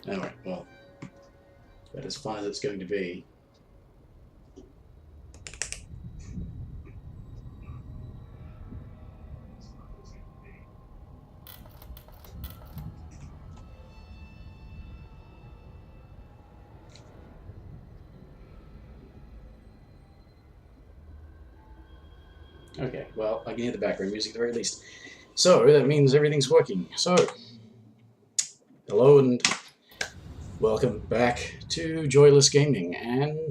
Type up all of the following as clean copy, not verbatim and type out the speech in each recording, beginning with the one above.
Anyway, well, that as fun as it's going to be. Okay, well, I can hear the background music at the very least. So, that means everything's working. So, hello and welcome back to Joyless Gaming and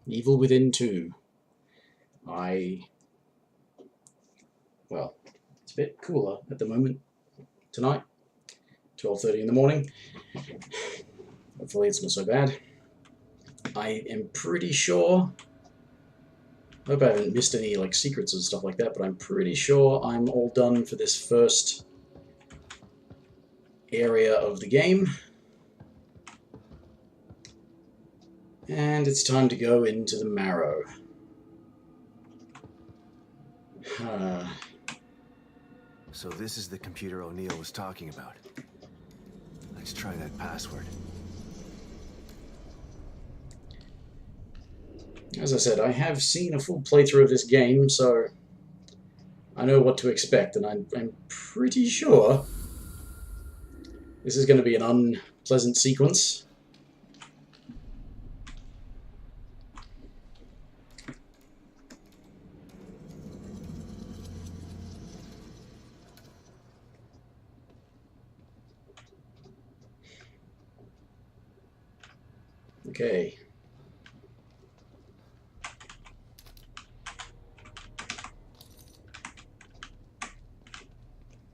Evil Within 2. Well, it's a bit cooler at the moment tonight, 12:30 in the morning. Hopefully it's not so bad. I am pretty sure, I hope I haven't missed any like secrets and stuff like that, but I'm pretty sure I'm all done for this first area of the game. And it's time to go into the Marrow. So this is the computer O'Neill was talking about. Let's try that password. As I said, I have seen a full playthrough of this game, so I know what to expect, and I'm pretty sure this is going to be an unpleasant sequence. Okay.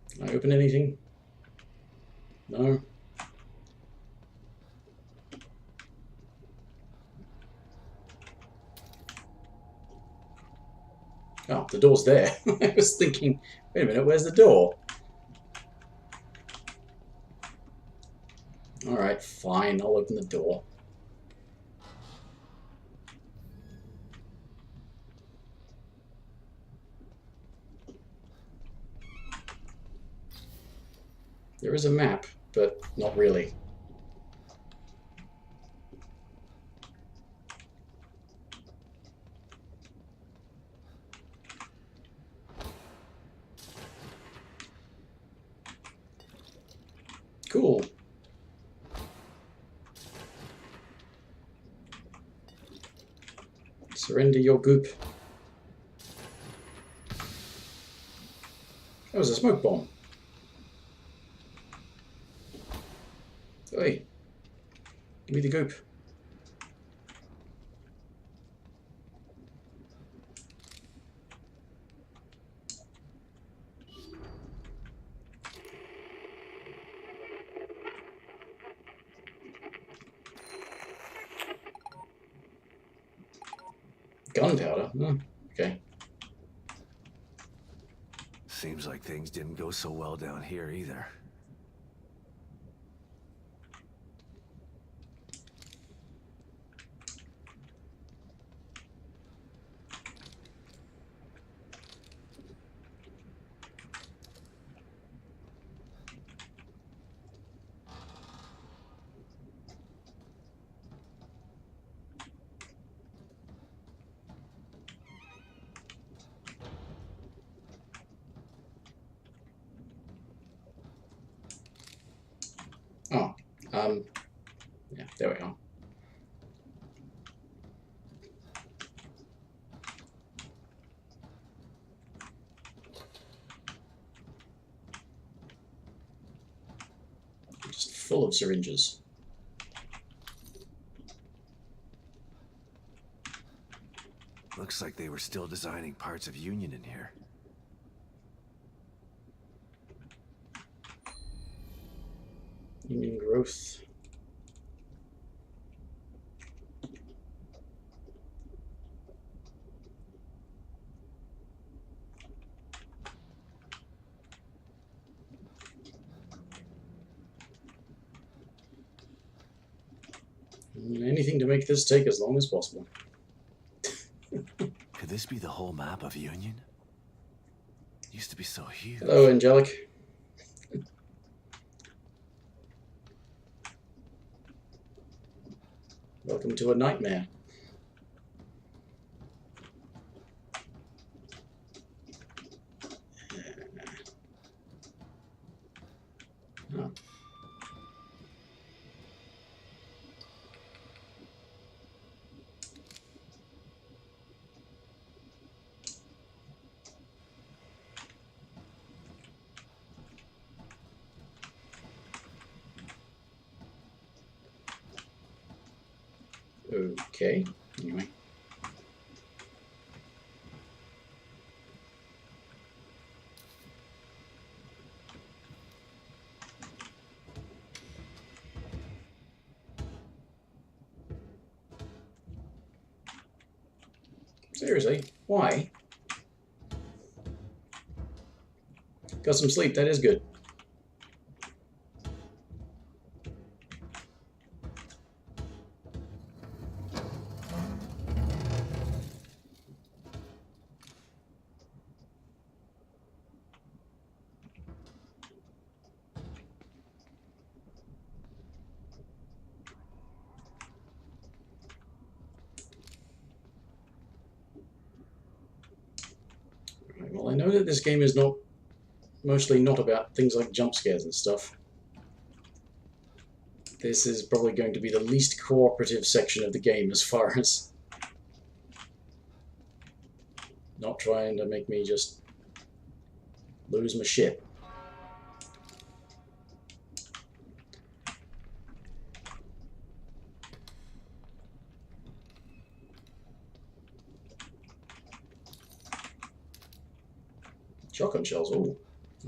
Can I open anything? No. Oh, the door's there. I was thinking, wait a minute, where's the door? Alright, fine, I'll open the door. There is a map, but not really. Cool. Surrender your goop. That was a smoke bomb. Hey, give me the goop. Gunpowder? Oh, okay. Seems like things didn't go so well down here either. Oh, yeah, there we are. Just full of syringes. Looks like they were still designing parts of Union in here. Union growth. Anything to make this take as long as possible. Could this be the whole map of Union? It used to be so huge. Hello, Angelic. Welcome to a nightmare. Oh. Okay, anyway. Seriously, why? Got some sleep, that is good. Right, well, I know that this game is mostly not about things like jump scares and stuff. This is probably going to be the least cooperative section of the game as far as not trying to make me just lose my shit. Shotgun shells, oh,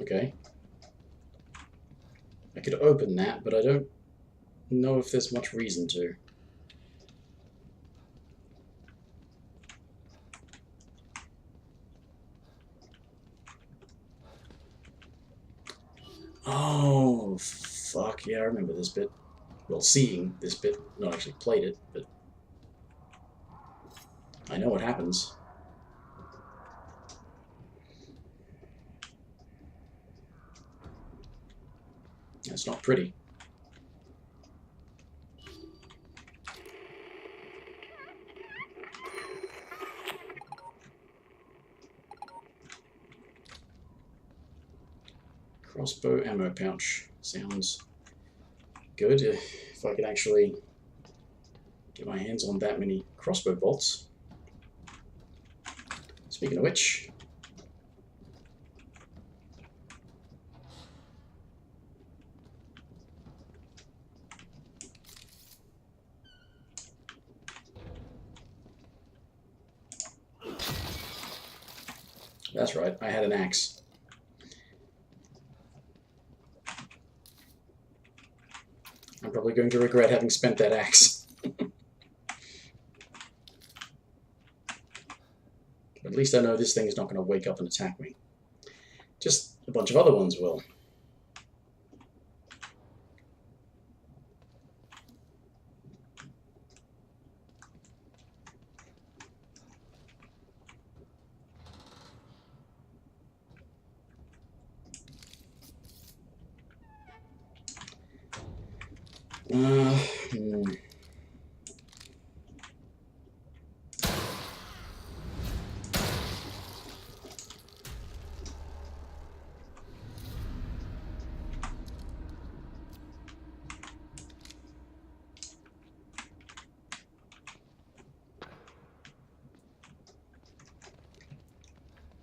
okay. I could open that, but I don't know if there's much reason to. Oh, fuck, yeah, I remember this bit. Well, seeing this bit, not actually played it, but I know what happens. That's not pretty. Crossbow ammo pouch. Sounds good. If I could actually get my hands on that many crossbow bolts. Speaking of which, that's right, I had an axe. I'm probably going to regret having spent that axe. At least I know this thing is not going to wake up and attack me. Just a bunch of other ones will. Hmm.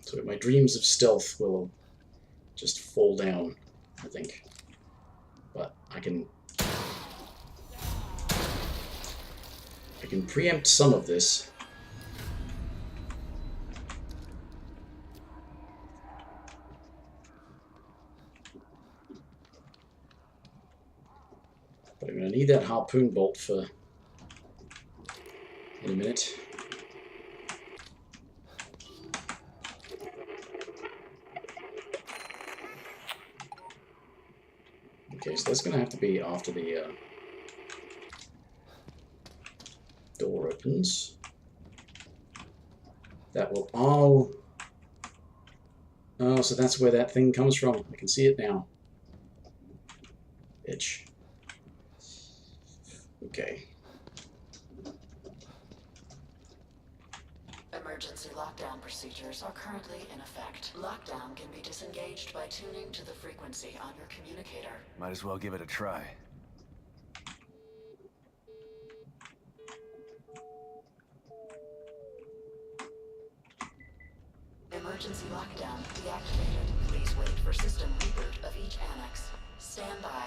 So my dreams of stealth will just fall down, I think. But I can preempt some of this. But I'm going to need that harpoon bolt for in a minute. Okay, so that's going to have to be after the door opens. That will... Oh! Oh, so that's where that thing comes from. I can see it now. Bitch. Okay. Emergency lockdown procedures are currently in effect. Lockdown can be disengaged by tuning to the frequency on your communicator. Might as well give it a try. Emergency lockdown deactivated. Please wait for system reboot of each annex. Stand by.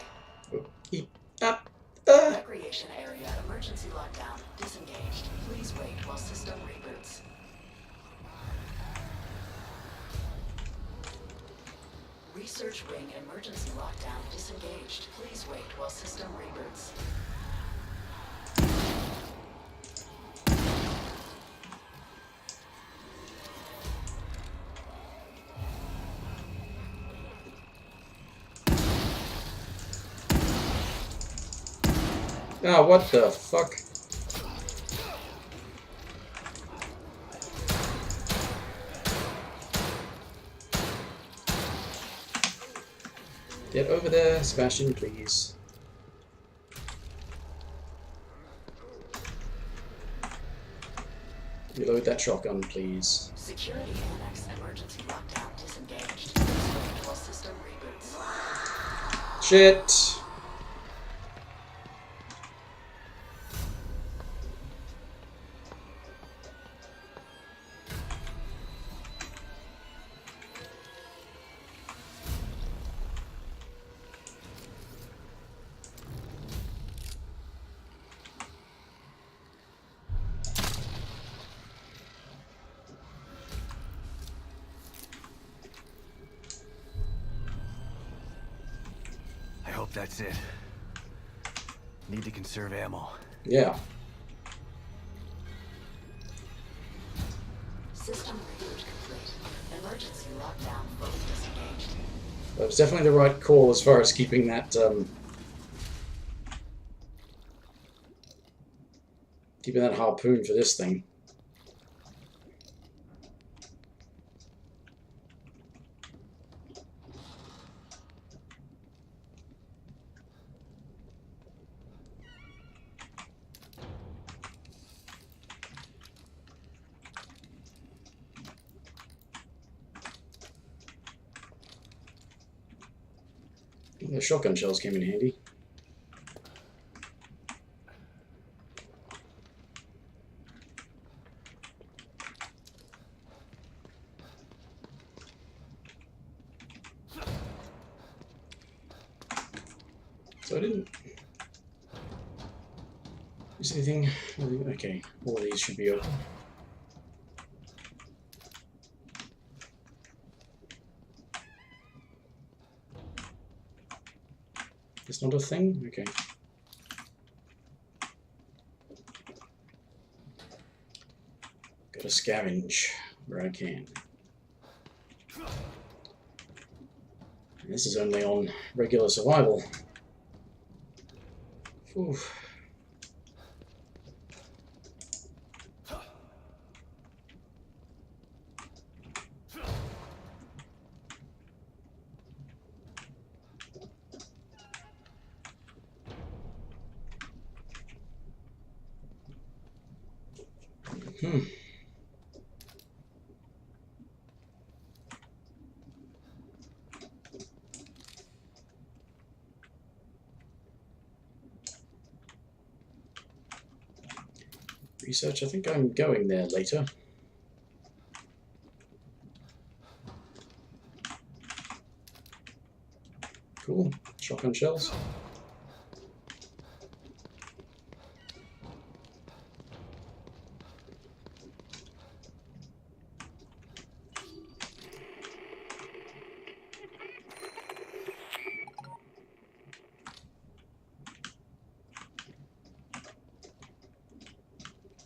Recreation area emergency lockdown disengaged. Please wait while system reboots. Research wing emergency lockdown disengaged. Please wait while system reboots. Ah, what the fuck? Get over there, Sebastian, please. Reload that shotgun, please. Security annex emergency lockdown disengaged. Please wait while system reboots. Shit! I hope that's it. Need to conserve ammo. Yeah. System reboot complete. Emergency lockdown fully disengaged. That was definitely the right call as far as keeping that, keeping that harpoon for this thing. The shotgun shells came in handy. So I didn't... Is anything... Okay, all of these should be open. It's not a thing? Okay. Gotta scavenge where I can. And this is only on regular survival. Whew. Research, I think I'm going there later. Cool. Shotgun shells.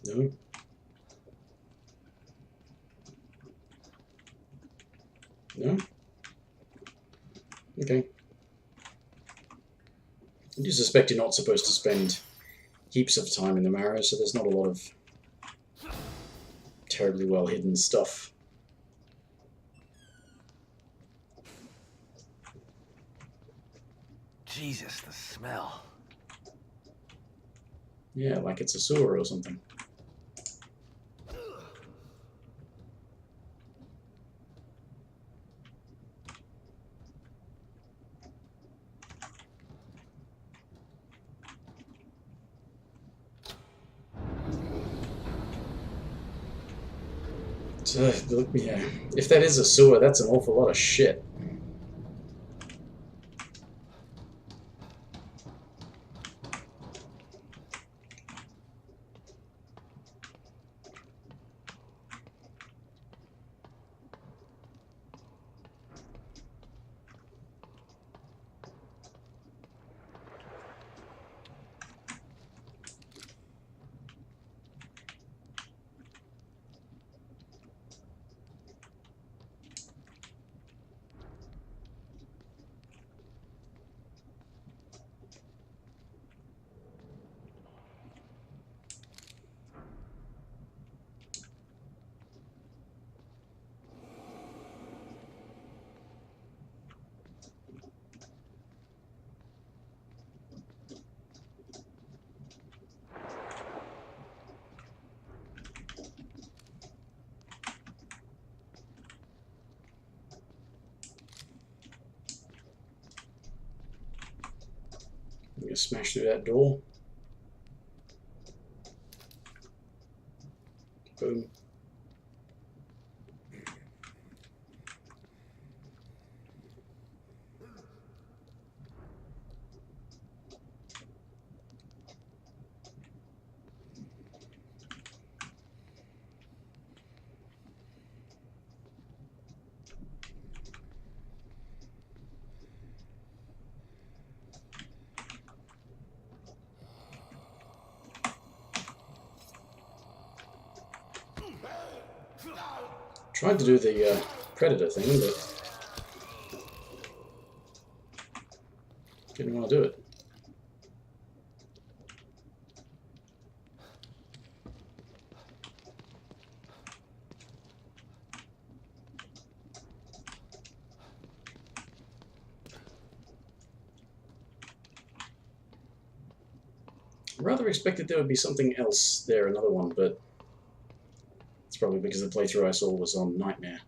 No. No? Okay. I do suspect you're not supposed to spend heaps of time in the Marrow, so there's not a lot of terribly well hidden stuff. Jesus, the smell. Yeah, like it's a sewer or something. Yeah, if that is a sewer, that's an awful lot of shit. I'm gonna smash through that door. Boom. Tried to do the predator thing, but didn't want to do it. I rather expected there would be something else there, another one, but it's probably because the playthrough I saw was on Nightmare.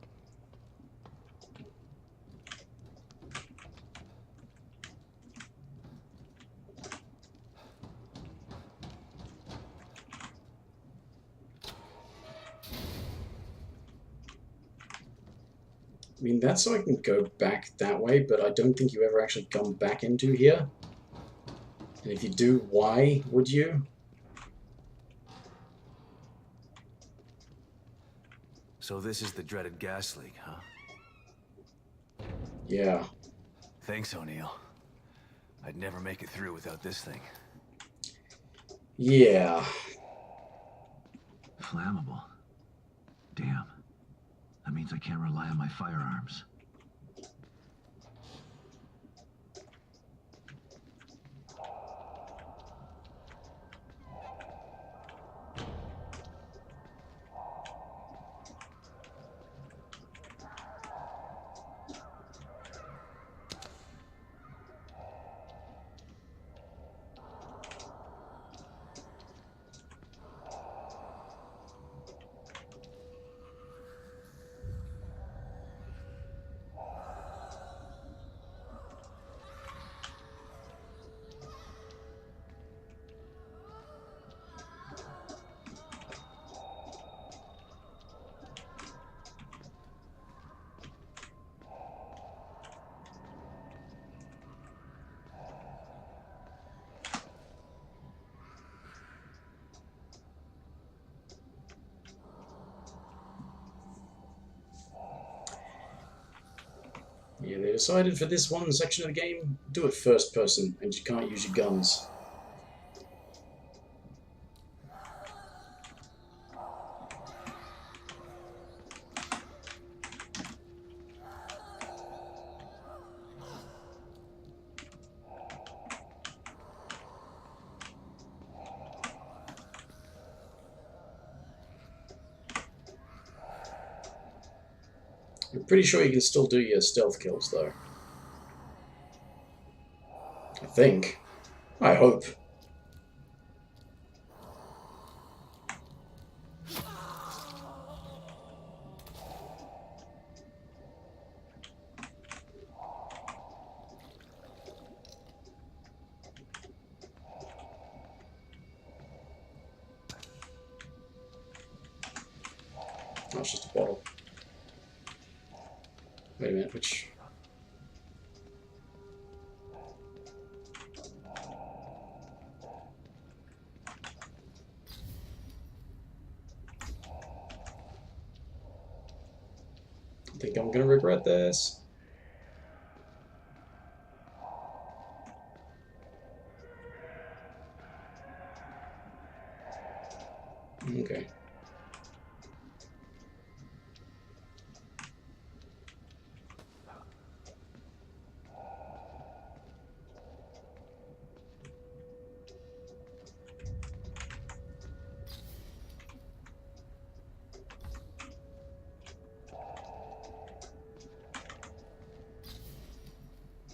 I mean, that's so I can go back that way, but I don't think you ever actually come back into here. And if you do, why would you? So this is the dreaded gas leak, huh? Yeah. Thanks, O'Neill. I'd never make it through without this thing. Yeah. Flammable. Damn. That means I can't rely on my firearms. Yeah, they decided for this one section of the game, do it first person, and you can't use your guns. I'm pretty sure you can still do your stealth kills, though. I think. I hope. Oh, it's just a bottle. Wait a minute, which... I think I'm gonna regret this. Okay.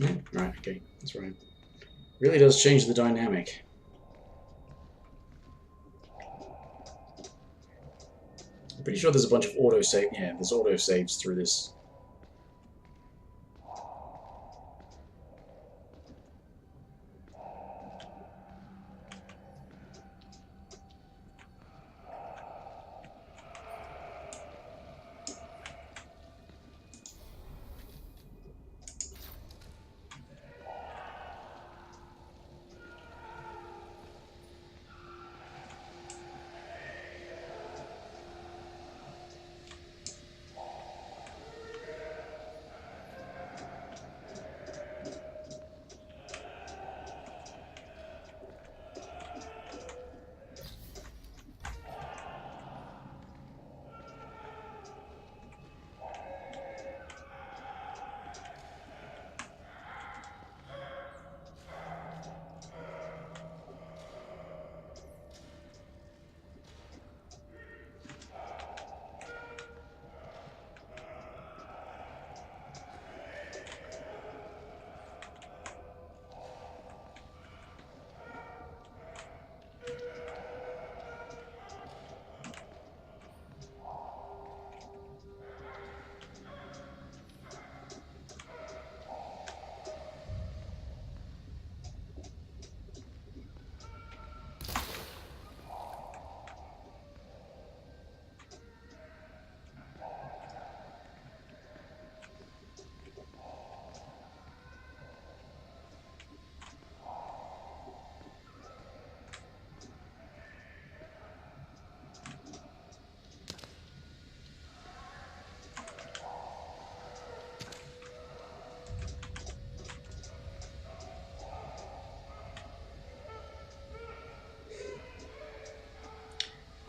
Yeah, right, okay, that's right. Really does change the dynamic. I'm pretty sure there's a bunch of autosave. Yeah, there's autosaves through this.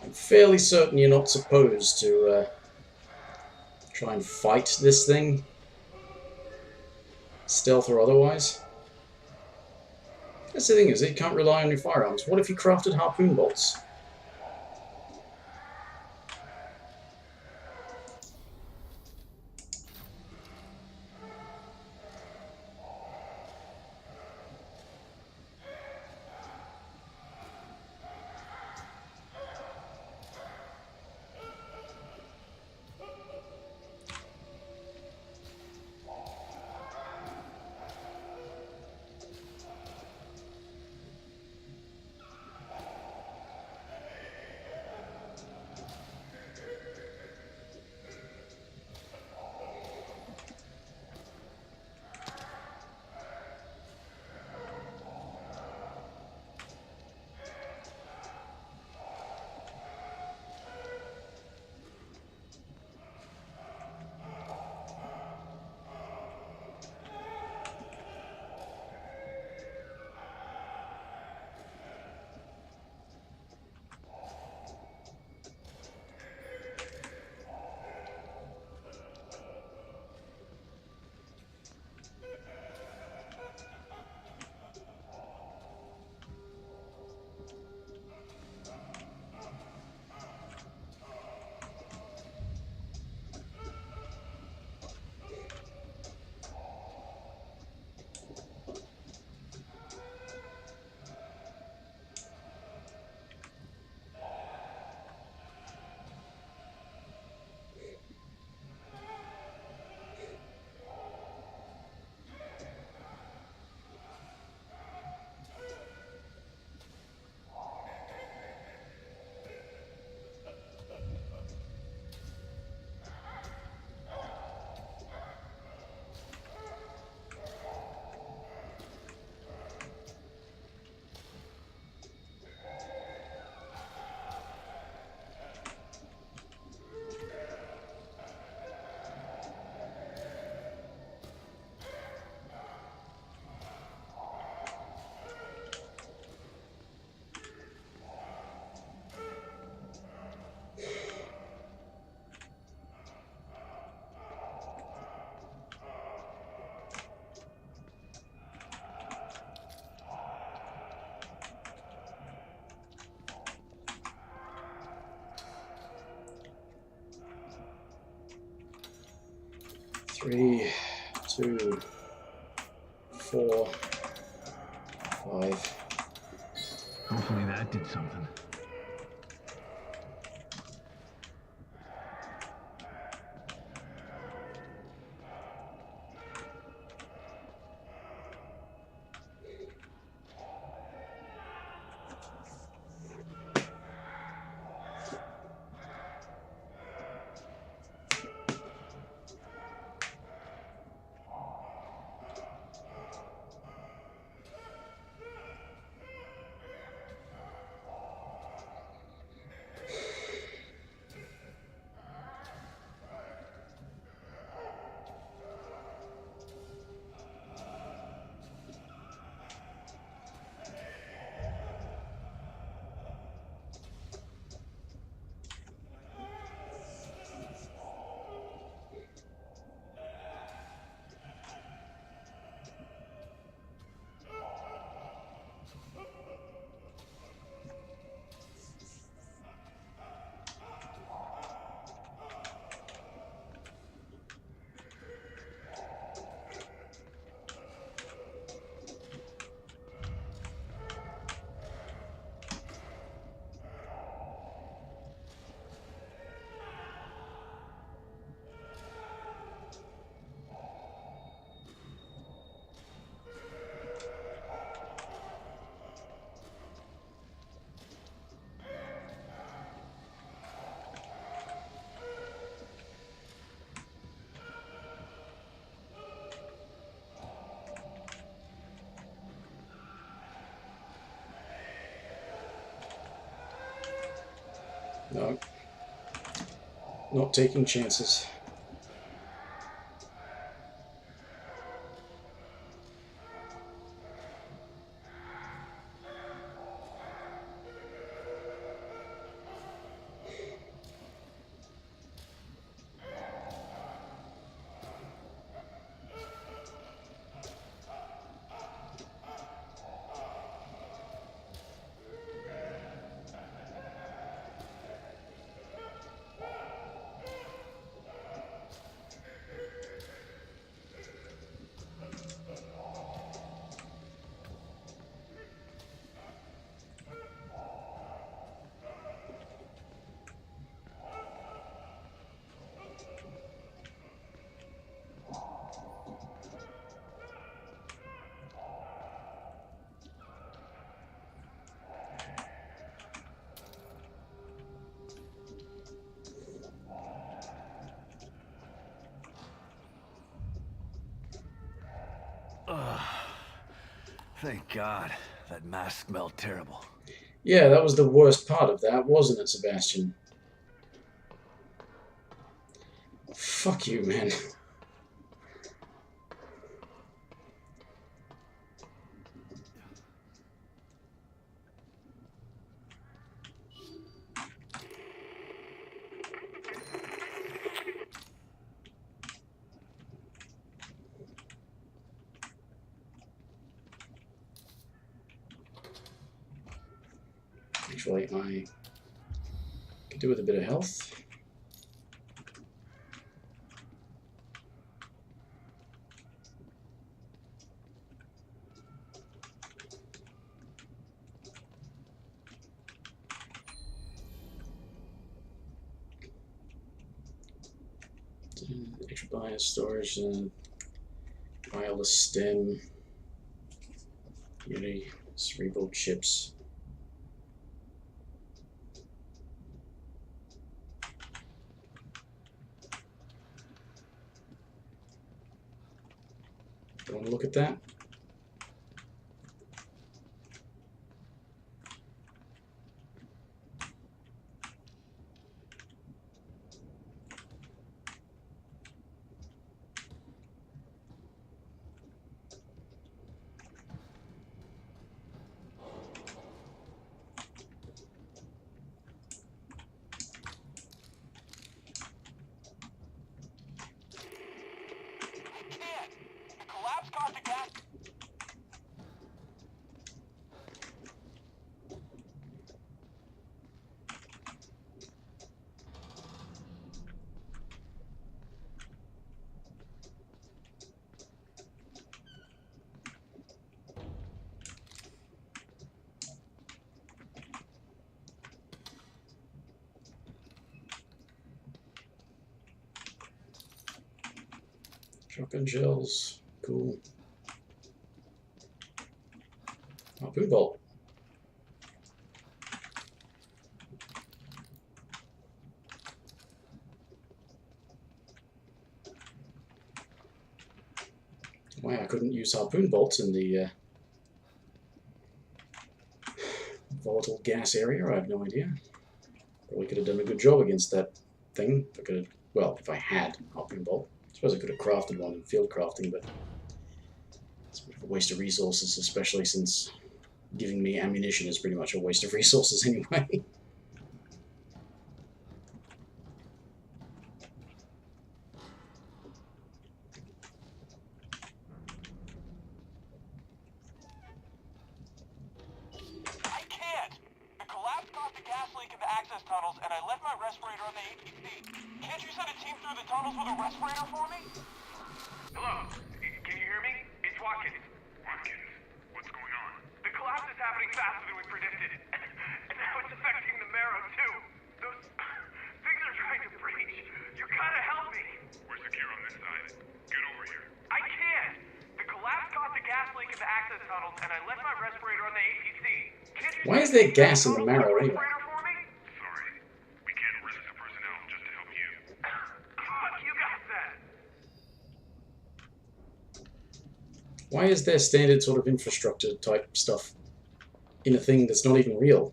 I'm fairly certain you're not supposed to try and fight this thing, stealth or otherwise. That's the thing, is you can't rely on your firearms. What if you crafted harpoon bolts? 3, 2, 4, 5. Hopefully that did something. No. Not taking chances. Thank God. That mask smelled terrible. Yeah, that was the worst part of that, wasn't it, Sebastian? Fuck you, man. Actually, I could do with a bit of health. Extra bias storage and wireless stem. Unity cerebral chips. Do you want to look at that? Shotgun shells. Cool. Harpoon bolt. Why I couldn't use harpoon bolts in the volatile gas area, I have no idea. Probably could have done a good job against that thing. If I could have, well, if I had harpoon bolt. I suppose I could have crafted one in field crafting, but it's a bit of a waste of resources, especially since giving me ammunition is pretty much a waste of resources anyway. tunnels, and I left my respirator on the APC. Can't you send a team through the tunnels with a respirator for me? Hello? Can you hear me? It's Watkins. Watkins? What's going on? The collapse is happening faster than we predicted. And now it's affecting the Marrow, too. Those things are trying to breach. You gotta help me. We're secure on this side. Get over here. I can't. The collapse caused a gas leak in the access tunnels, and I left my respirator on the APC. Can't you Why is there gas in the Marrow anyway? Sorry. We can't risk the personnel just to help you. Fuck you guys then. Why is there standard sort of infrastructure type stuff in a thing that's not even real?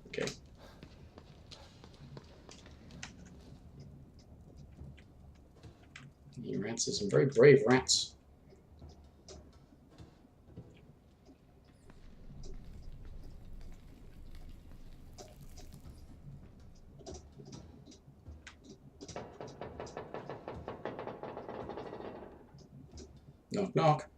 Okay. You rats are some very brave rats. Knock, knock.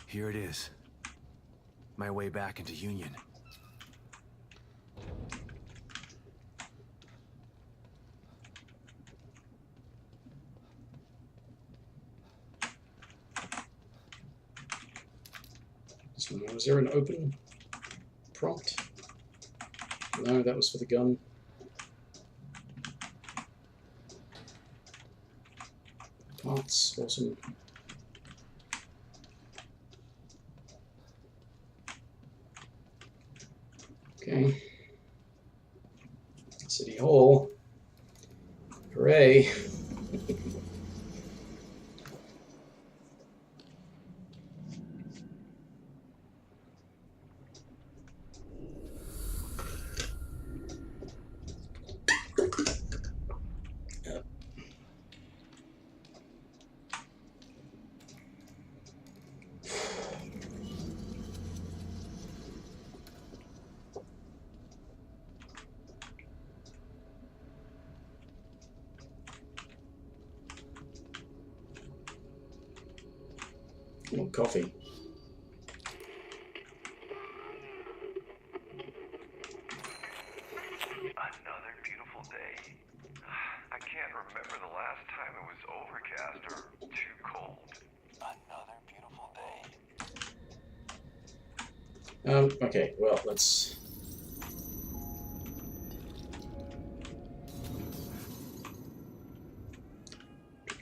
Here it is. My way back into Union. So was there an open prompt? No, that was for the gun. Parts, awesome. Okay. City Hall. Hooray. More coffee. Another beautiful day. I can't remember the last time it was overcast or too cold. Another beautiful day. Okay, well, let's...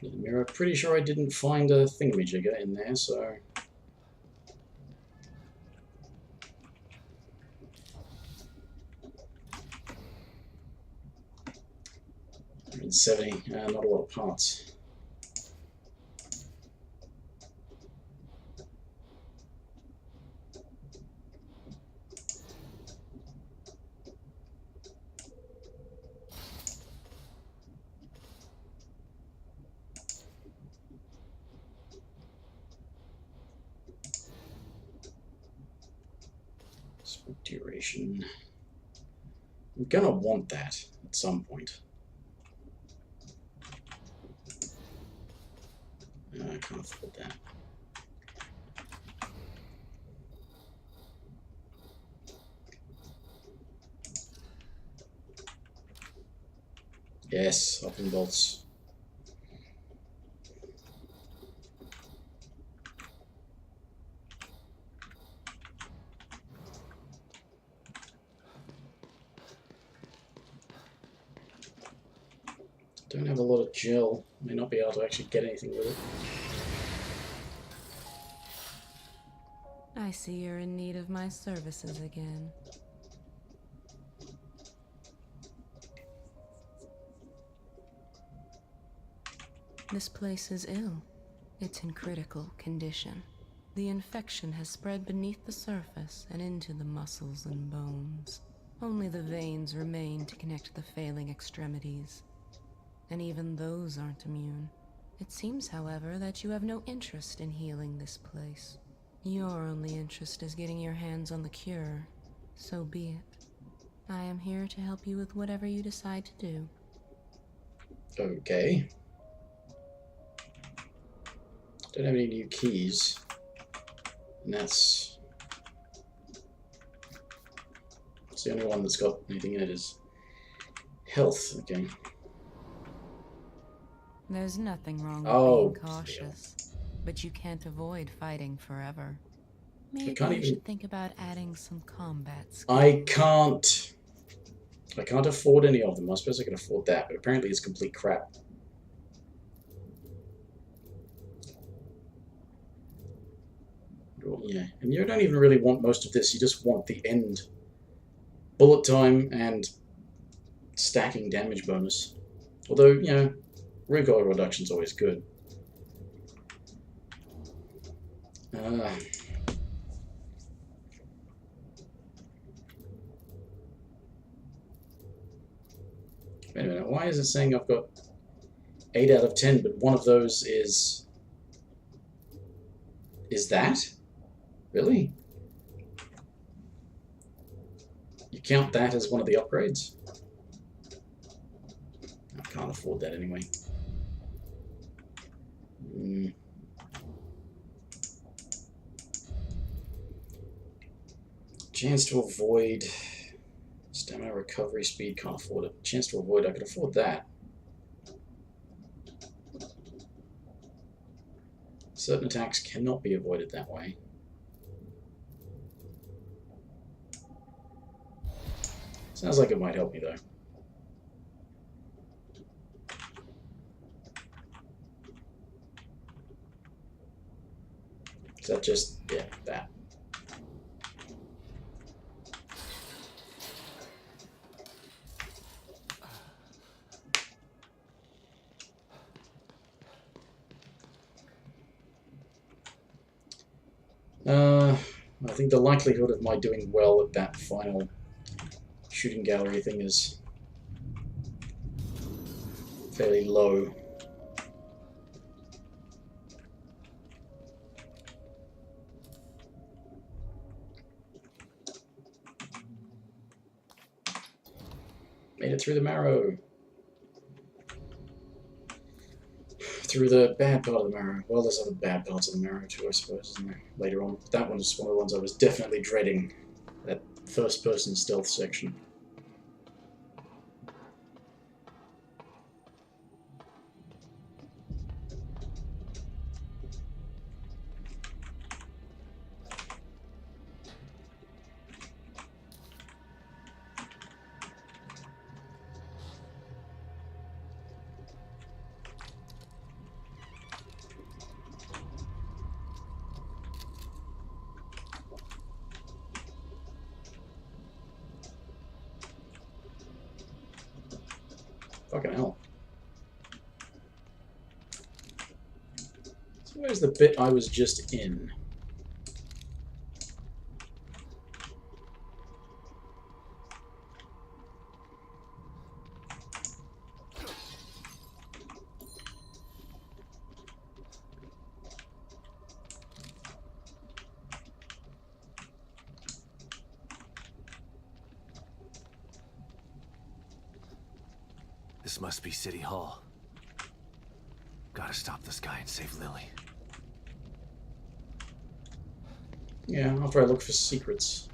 The mirror. Pretty sure I didn't find a thingamajigger in there, so... 70, not a lot of parts. Duration. I'm gonna want that at some point. I can't afford that. Yes, open bolts. Don't have a lot of gel. May not be able to actually get anything with it. I see you're in need of my services again. This place is ill. It's in critical condition. The infection has spread beneath the surface and into the muscles and bones. Only the veins remain to connect the failing extremities. And even those aren't immune. It seems, however, that you have no interest in healing this place. Your only interest is getting your hands on the cure. So be it. I am here to help you with whatever you decide to do. Okay. Don't have any new keys. And that's the only one that's got anything in it is health. Okay. There's nothing wrong with Oh, being cautious, but you can't avoid fighting forever. I Maybe can't you even. should think about adding some combat skills. I can't afford any of them. I suppose I can afford that, but apparently it's complete crap. Well, yeah, and you don't even really want most of this. You just want the end bullet time and stacking damage bonus. Although, you know, recoil reduction's always good. Wait a minute, why is it saying I've got 8 out of 10, but one of those is that? Really? You count that as one of the upgrades? I can't afford that anyway. Chance to avoid. Stamina recovery speed, can't afford it. Chance to avoid, I could afford that. Certain attacks cannot be avoided that way. Sounds like it might help me though. Is that just, yeah, that. I think the likelihood of my doing well at that final shooting gallery thing is fairly low. Made it through the Marrow. Through the bad part of the Marrow. Well, there's other bad parts of the Marrow too, I suppose, isn't there? Later on. That one's one of the ones I was definitely dreading. That first-person stealth section. Fucking hell. So where's the bit I was just in? This must be City Hall. Gotta stop this guy and save Lily. Yeah, after I look for secrets.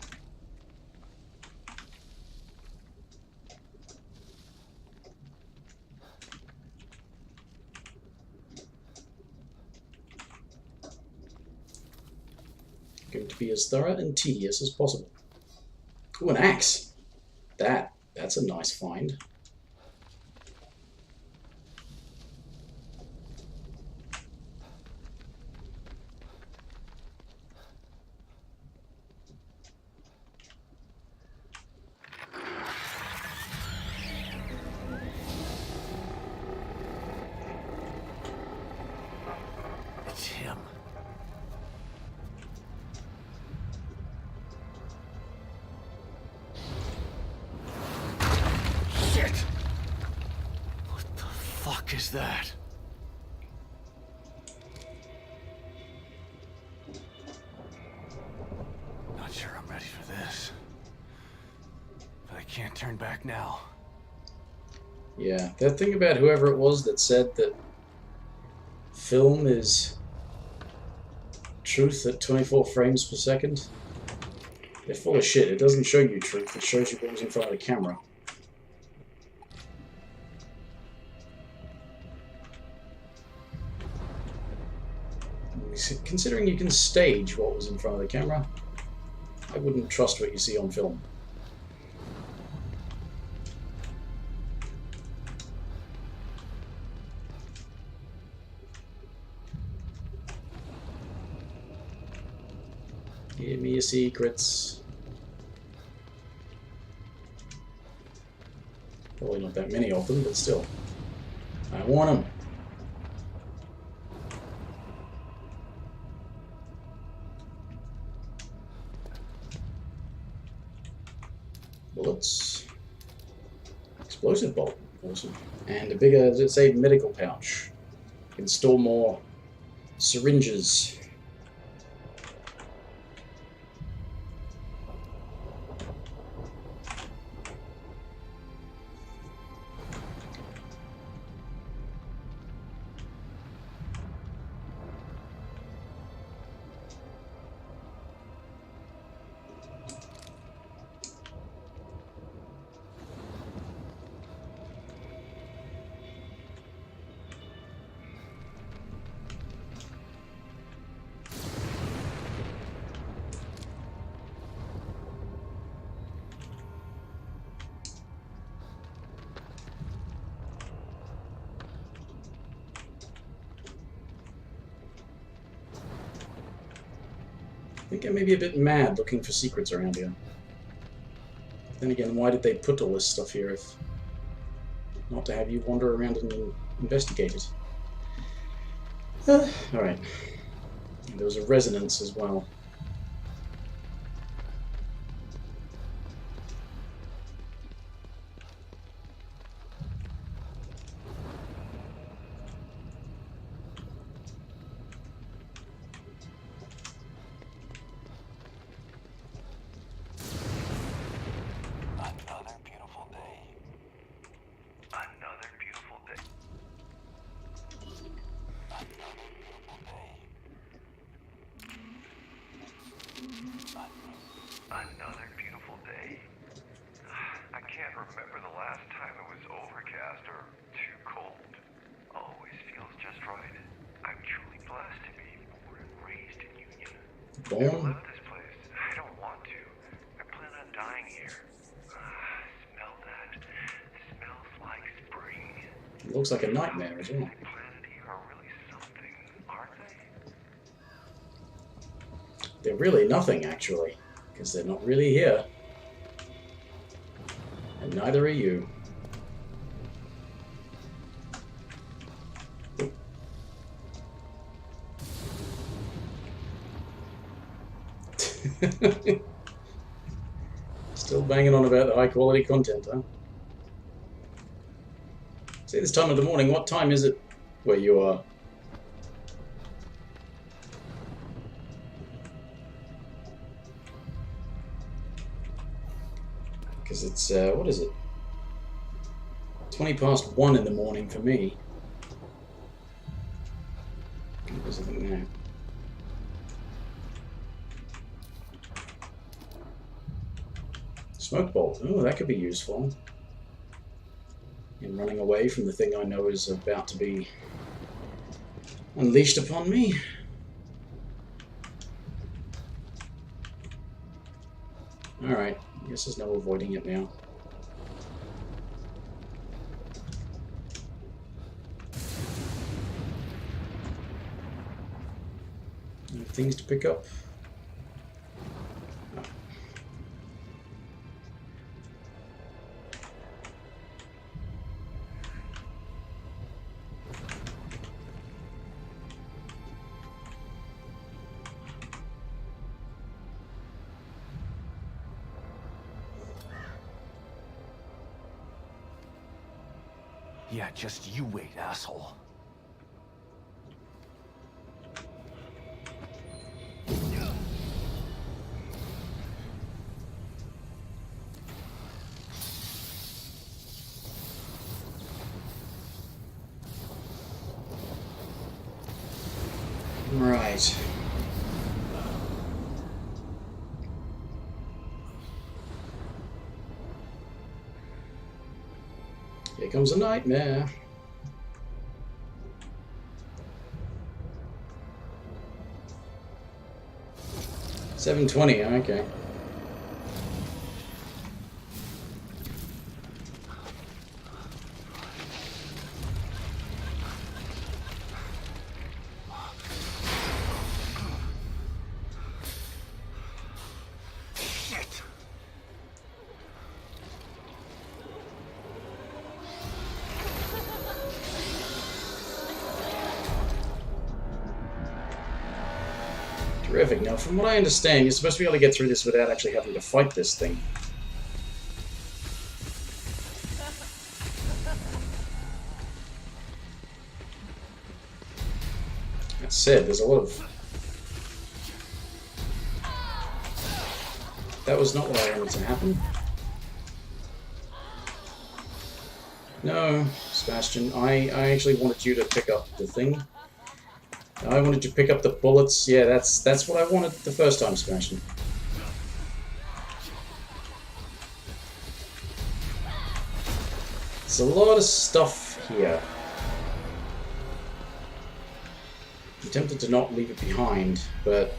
Going to be as thorough and tedious as possible. Ooh, an axe! That's a nice find. It's him. Shit! What the fuck is that? Not sure I'm ready for this. But I can't turn back now. Yeah, that thing about whoever it was that said that film is truth at 24 frames per second. They're full of shit. It doesn't show you truth, it shows you what was in front of the camera. Considering you can stage what was in front of the camera, I wouldn't trust what you see on film. Give me your secrets. Probably not that many of them, but still. I want them. Bullets. Explosive bolt. Awesome. And a bigger, let's say, medical pouch. You can store more syringes. I think I may be a bit mad looking for secrets around here. Then again, why did they put all this stuff here if not to have you wander around and investigate it? Alright. There was a resonance as well. Another beautiful day. I can't remember the last time it was overcast or too cold. Always feels just right. I'm truly blessed to be born and raised in Union. I love this place. I don't want to. I plan on dying here. Smell that. Smells like spring. It looks like a nightmare as well. The planet here are really something, aren't they? They're really nothing, actually. Because they're not really here. And neither are you. Still banging on about the high quality content, huh? See, this time of the morning, what time is it where you are? Because it's, what is it? 20 past 1 in the morning for me. What is it now? Smoke bolt. Oh, that could be useful. In running away from the thing I know is about to be unleashed upon me. Alright, I guess there's no avoiding it now. No things to pick up. No. Yeah, just you wait, asshole. Right. Here comes a nightmare. $7.20, okay. Terrific. Now, from what I understand, you're supposed to be able to get through this without actually having to fight this thing. That said, there's a lot of... That was not what I wanted to happen. No, Sebastian, I actually wanted you to pick up the thing. I wanted to pick up the bullets. Yeah, that's what I wanted the first time, Sebastian. There's a lot of stuff here. I'm tempted to not leave it behind, but...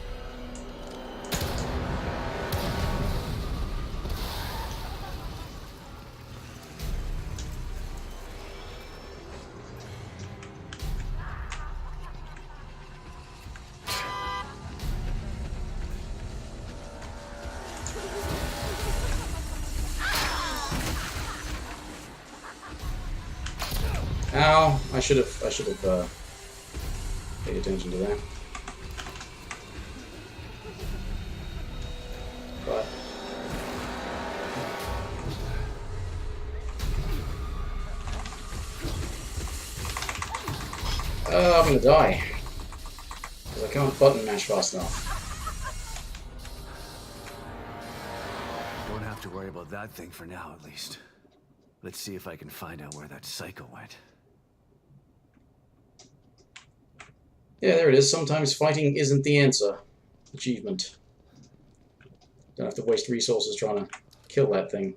Ow! I should have paid attention to that. But I'm gonna die because I can't button mash fast enough. Don't have to worry about that thing for now, at least. Let's see if I can find out where that psycho went. Yeah, there it is. Sometimes fighting isn't the answer. Achievement. Don't have to waste resources trying to kill that thing.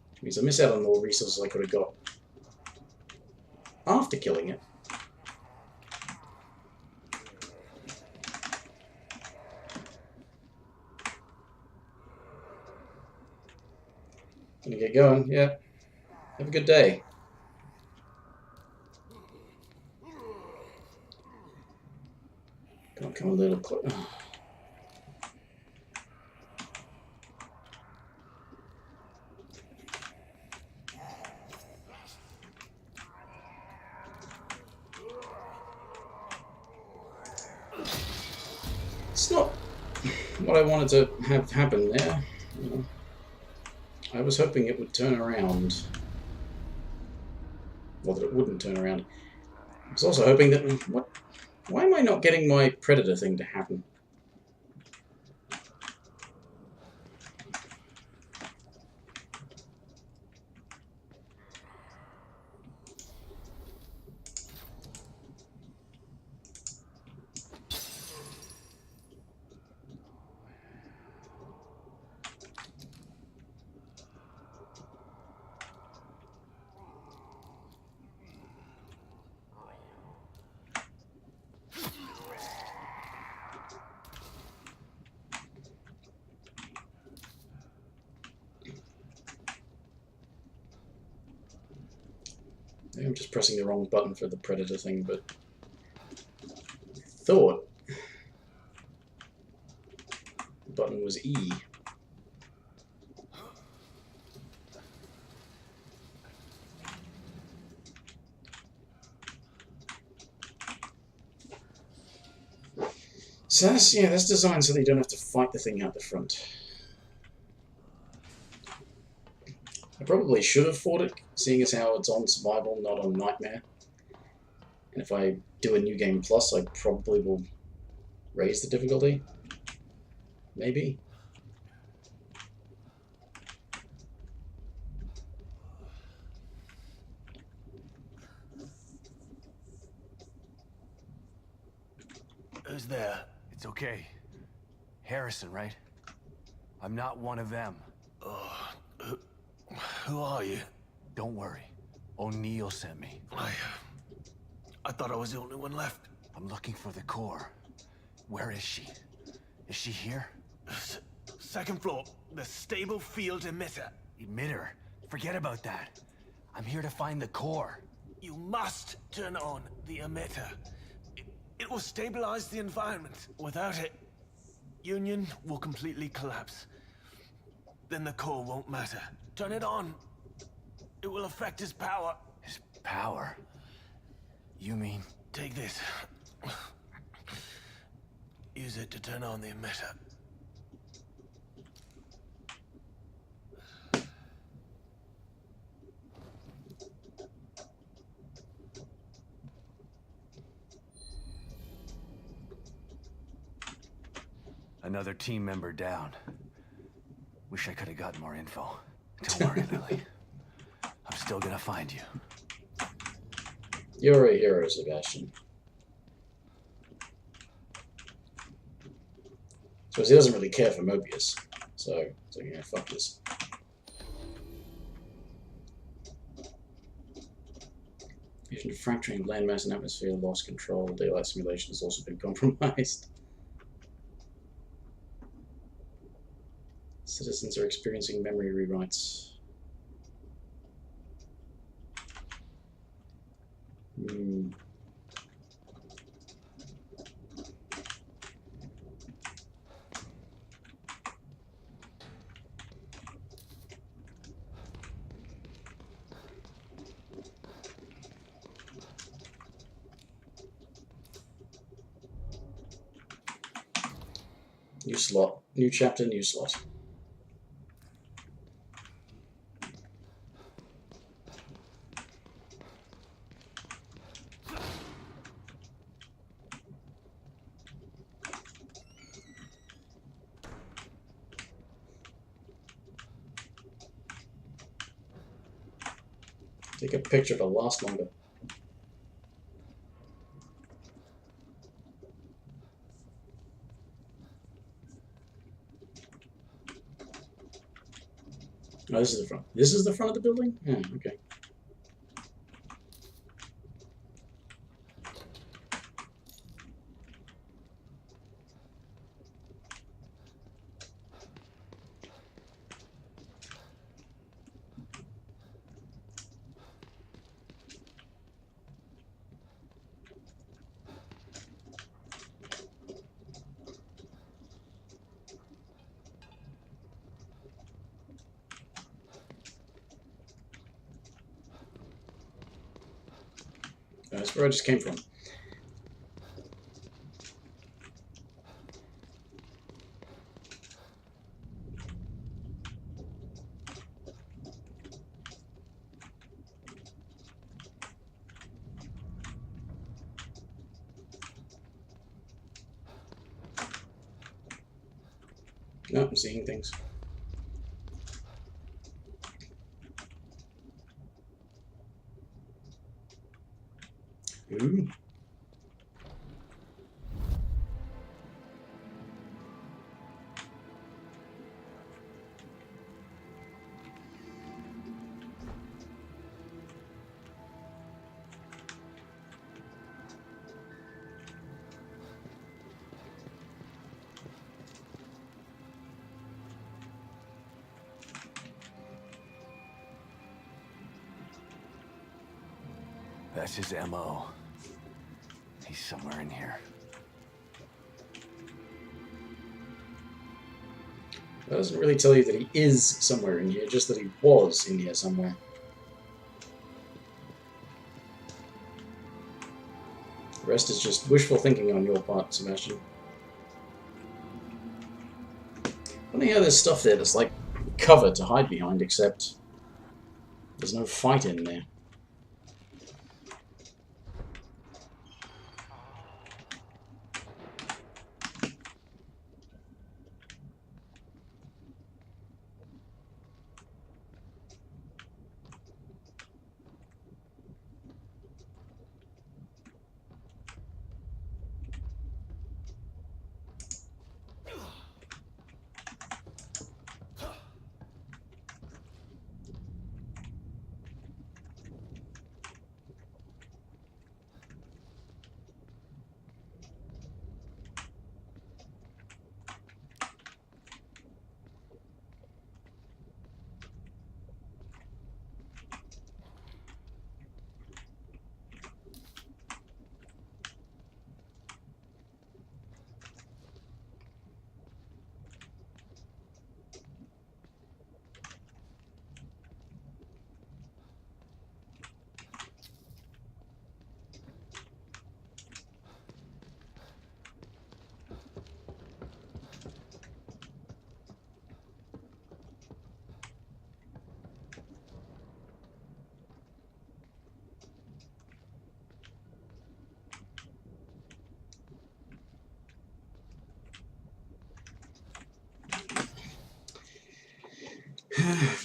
Which means I miss out on all the resources I could have got after killing it. Gonna get going. Yeah. Have a good day. Come a little closer. It's not what I wanted to have happen there. You know, I was hoping it would turn around. Well, that it wouldn't turn around. I was also hoping that... Why am I not getting my predator thing to happen? Maybe I'm just pressing the wrong button for the predator thing, but I thought the button was E. So that's, yeah, that's designed so that you don't have to fight the thing out the front. I probably should have fought it, seeing as how it's on survival, not on nightmare. And if I do a new game plus, I probably will raise the difficulty. Maybe. Who's there? It's okay. Harrison, right? I'm not one of them. Who are you? Don't worry. O'Neill sent me. I thought I was the only one left. I'm looking for the core. Where is she? Is she here? Second floor, the stable field emitter. Emitter? Forget about that. I'm here to find the core. You must turn on the emitter. It will stabilize the environment. Without it, Union will completely collapse. Then the core won't matter. Turn it on. It will affect his power. His power? You mean... Take this. Use it to turn on the emitter. Another team member down. Wish I could have gotten more info. Don't worry, Lily. I'm still gonna find you. You're a hero, Sebastian. Suppose he doesn't really care for Mobius, so it's like, yeah, fuck this. Fusion fracturing landmass and atmosphere lost control. Daylight simulation has also been compromised. Citizens are experiencing memory rewrites. New slot. New chapter, new slot. Take a picture to last longer. Oh, this is the front. This is the front of the building? Yeah, okay. That's where I just came from. No, I'm seeing things. Ooh. That's his MO. He's somewhere in here. That doesn't really tell you that he is somewhere in here, just that he was in here somewhere. The rest is just wishful thinking on your part, Sebastian. Funny how there's stuff there that's like cover to hide behind, except there's no fight in there.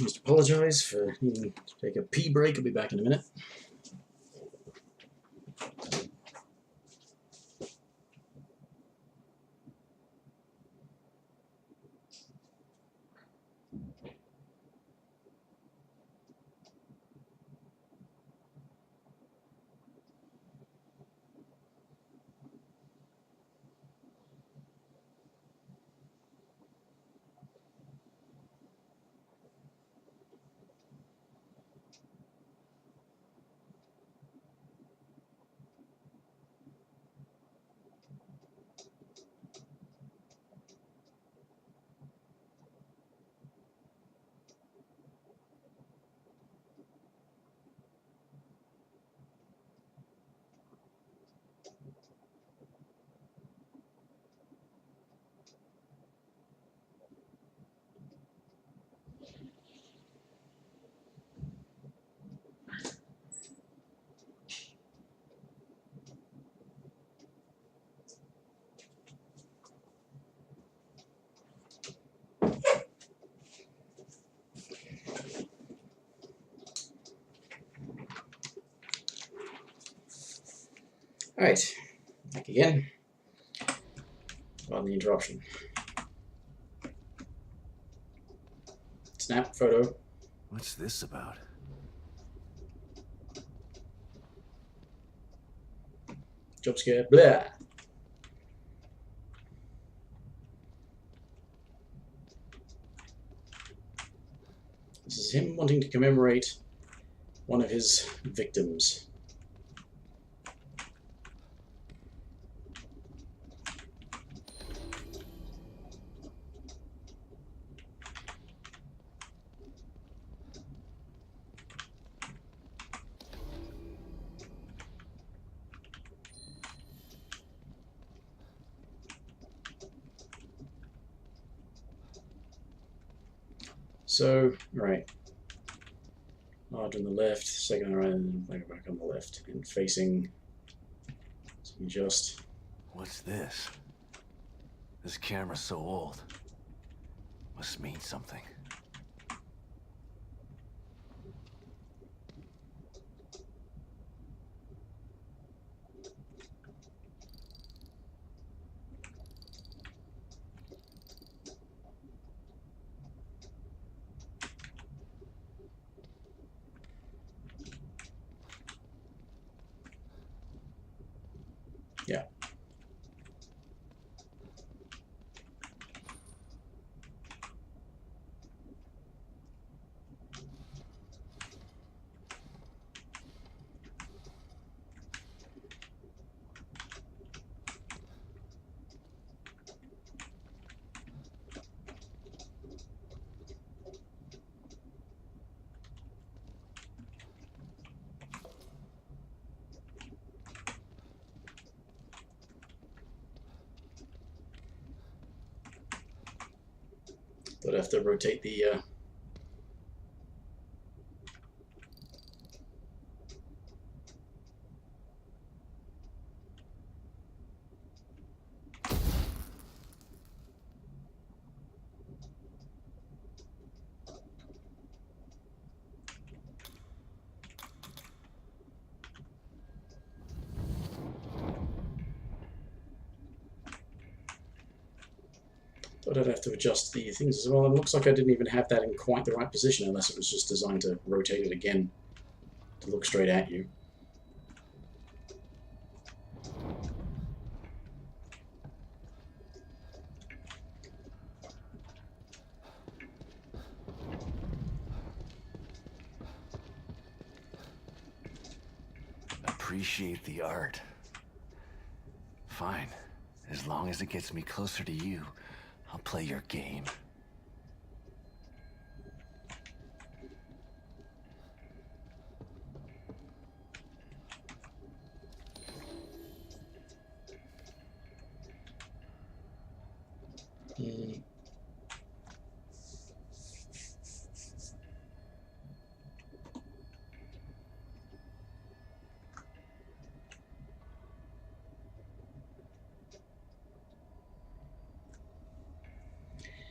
Must apologise for needing to take a pee break. I'll be back in a minute. Alright, back again. Pardon the interruption. Snap, photo. What's this about? Job scare, blah. This is him wanting to commemorate one of his victims. So, right. Large on the left, second on the right, and then back on the left. And facing. So you just. What's this? This camera's so old. Must mean something. Yeah. I'd have to rotate the... But I'd have to adjust the things as well. It looks like I didn't even have that in quite the right position, unless it was just designed to rotate it again to look straight at you. Appreciate the art. Fine. As long as it gets me closer to you, I'll play your game.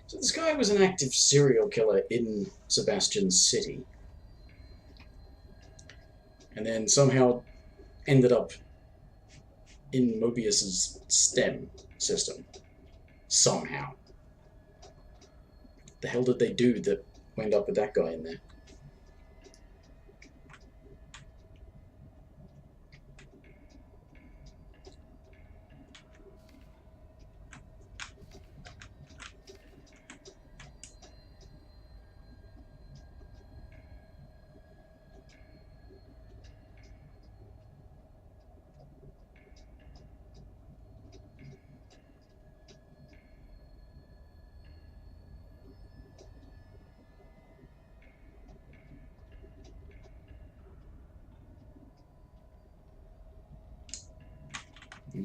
So this guy was an active serial killer in Sebastian City. And then somehow ended up in Mobius's STEM system. Somehow. The hell did they do that wound up with that guy in there?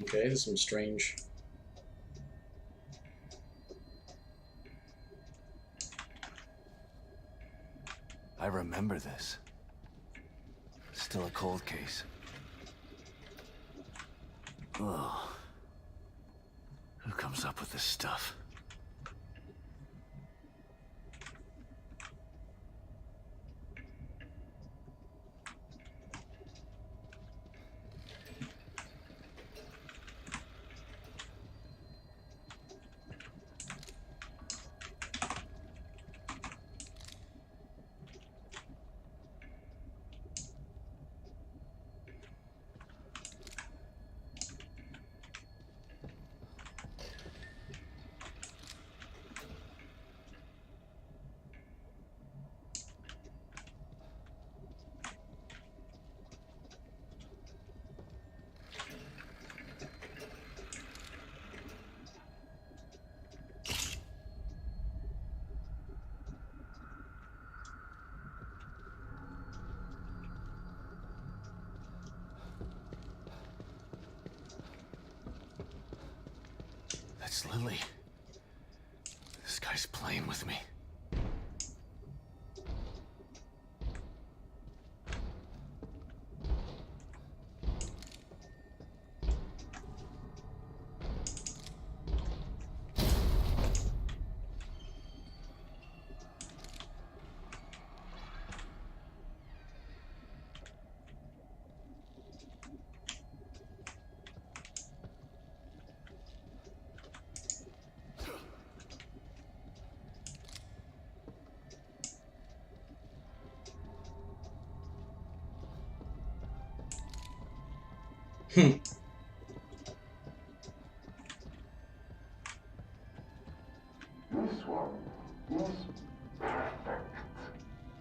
Okay, there's some strange... I remember this. Still a cold case. Ugh. Who comes up with this stuff? That's Lily. This guy's playing with me. Hmm. This one is perfect.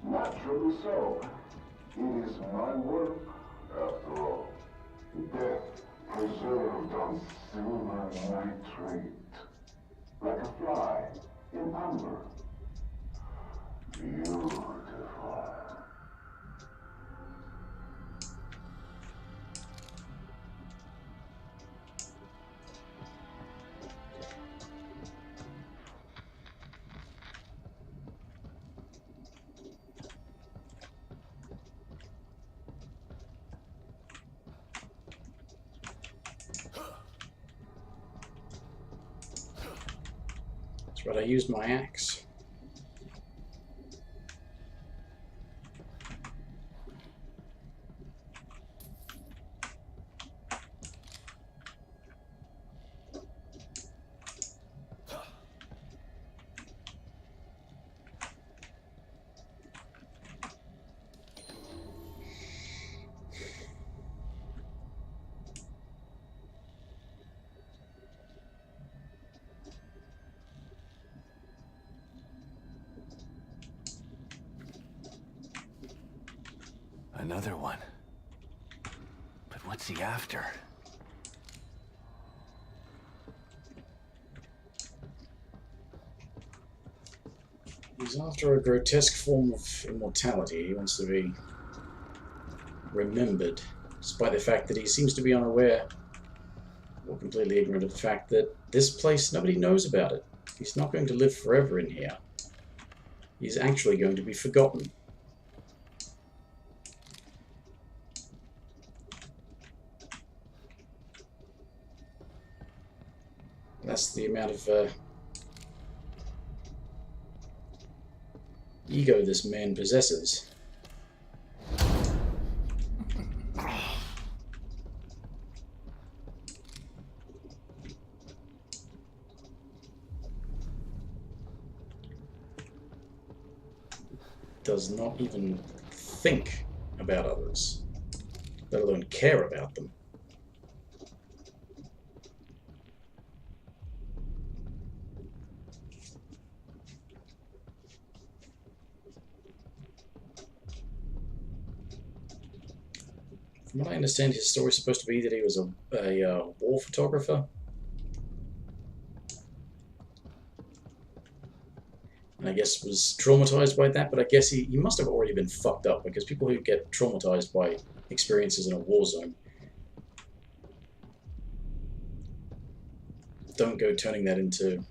Naturally so. It is my work, after all. Death preserved on silver nitrate. Like a fly in amber. Beautiful. But I used my axe. Another one. But what's he after? He's after a grotesque form of immortality. He wants to be remembered, despite the fact that he seems to be unaware or completely ignorant of the fact that this place, nobody knows about it. He's not going to live forever in here. He's actually going to be forgotten. That's the amount of ego this man possesses. Does not even think about others, let alone care about them. From what I understand, his story is supposed to be that he was a war photographer. And I guess was traumatized by that, but I guess he must have already been fucked up, because people who get traumatized by experiences in a war zone don't go turning that into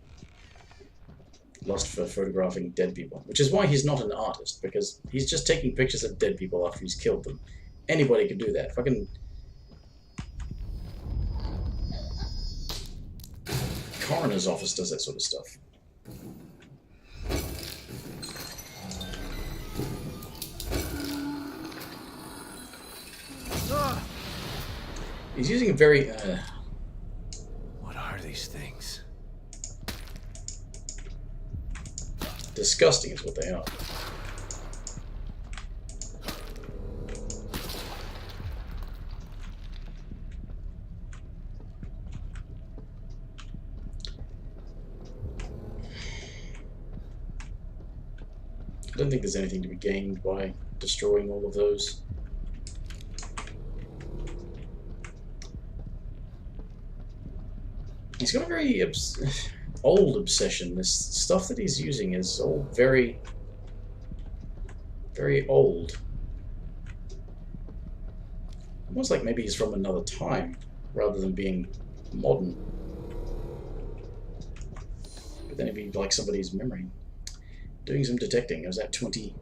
lust for photographing dead people. Which is why he's not an artist, because he's just taking pictures of dead people after he's killed them. Anybody can do that. Fucking coroner's office does that sort of stuff. He's using a very What are these things? disgusting is what they are. I don't think there's anything to be gained by destroying all of those. He's got a very old obsession. This stuff that he's using is all very, very old. Almost like maybe he's from another time, rather than being modern. But then it'd be like somebody's memory. Doing some detecting. I was at 20. It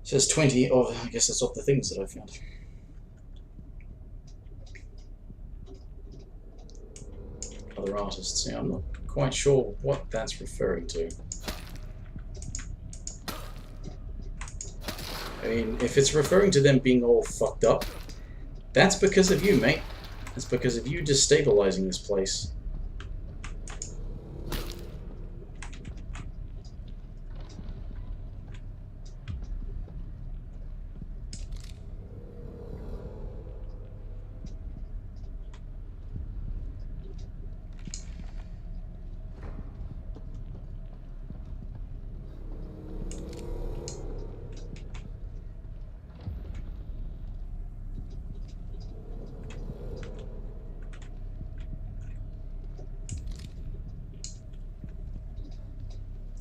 says 20 of, I guess that's of the things that I found. Other artists. Yeah, I'm not quite sure what that's referring to. I mean, if it's referring to them being all fucked up, that's because of you, mate. That's because of you destabilizing this place.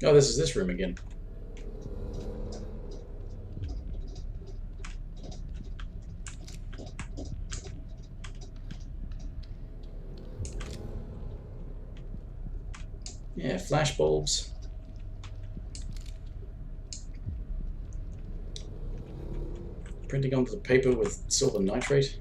Oh, this is this room again. Yeah, flash bulbs. Printing onto the paper with silver nitrate.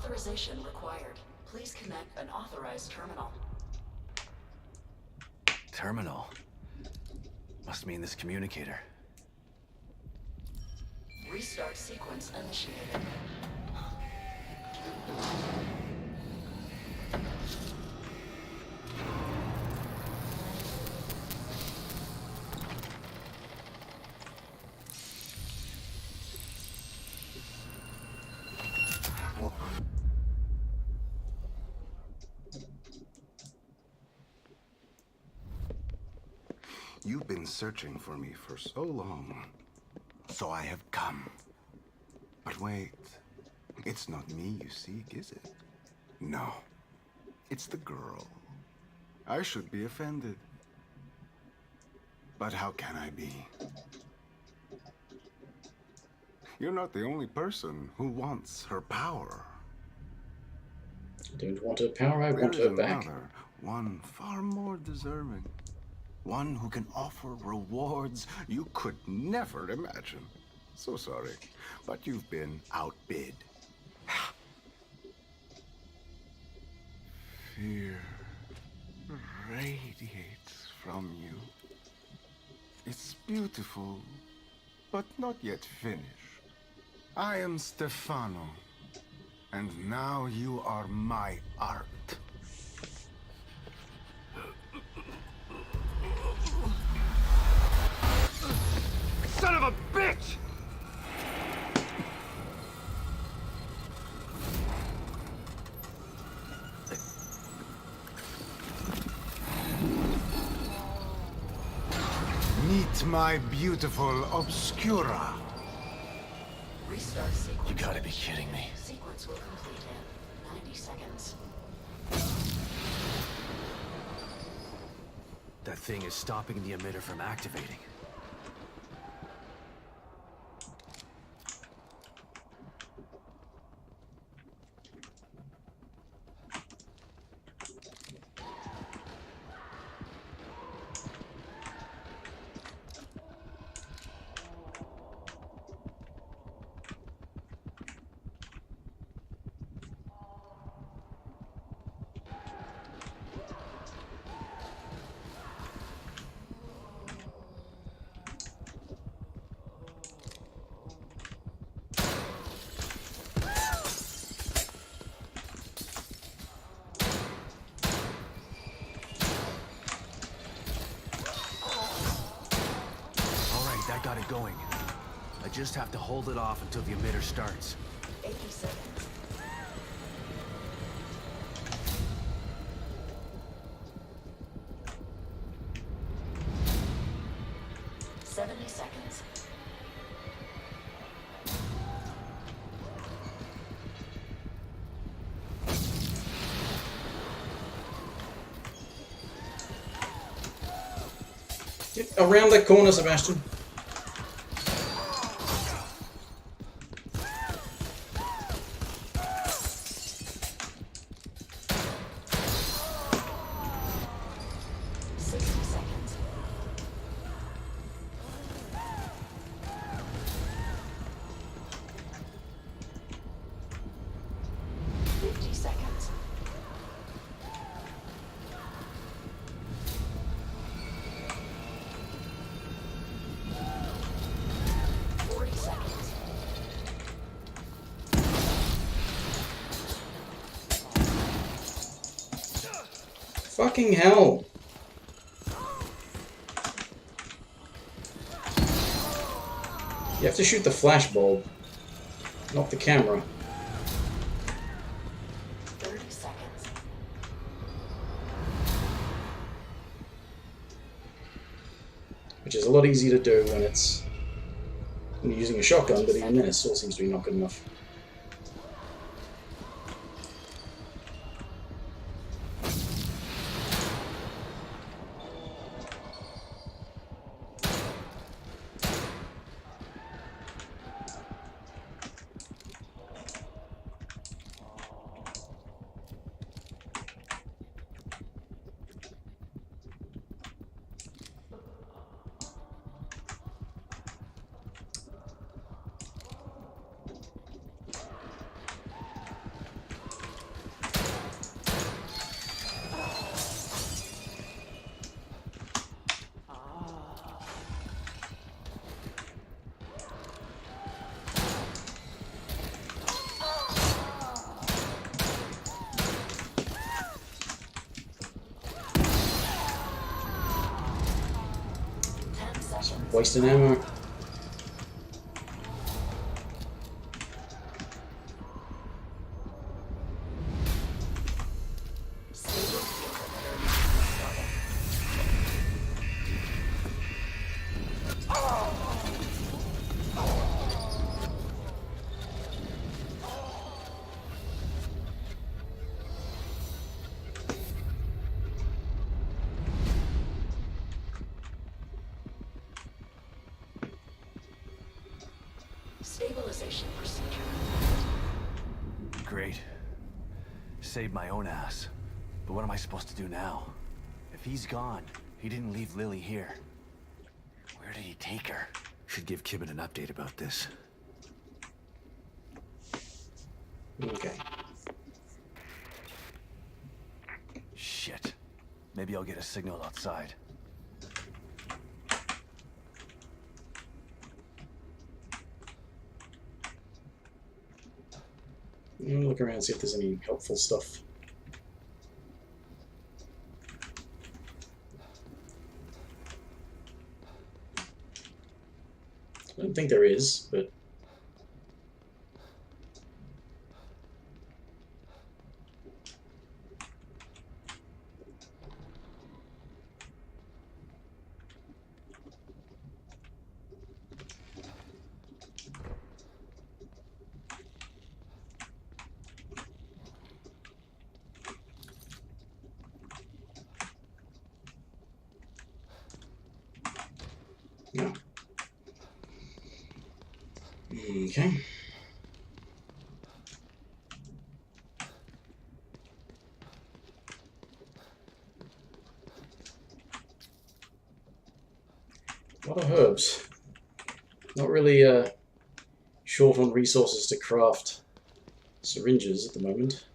Authorization required. Please connect an authorized terminal. Terminal? Must mean this communicator. Restart sequence initiated. You've been searching for me for so long, so I have come. But wait, it's not me you seek, is it? No, it's the girl. I should be offended. But how can I be? You're not the only person who wants her power. I don't want her power, I want There her is back. another, one far more deserving. One who can offer rewards you could never imagine. So sorry, but you've been outbid. Fear radiates from you. It's beautiful, but not yet finished. I am Stefano, and now you are my art. Son of a bitch! Meet my beautiful Obscura. Restart sequence. You gotta be kidding me. Sequence will complete in 90 seconds. That thing is stopping the emitter from activating. That got it going. I just have to hold it off until the emitter starts. 80 seconds. 70 seconds. Get around that corner, Sebastian. Fucking hell. You have to shoot the flashbulb, not the camera. 30 seconds. Which is a lot easier to do when you're using a shotgun, but even then it still seems to be not good enough. Wasting ammo. Stabilization procedure. Great. Saved my own ass. But what am I supposed to do now? If he's gone, he didn't leave Lily here. Where did he take her? Should give Kibbin an update about this. Okay. Shit. Maybe I'll get a signal outside. Look around and see if there's any helpful stuff. I don't think there is, but no. Okay. A lot of herbs. Not really short on resources to craft syringes at the moment.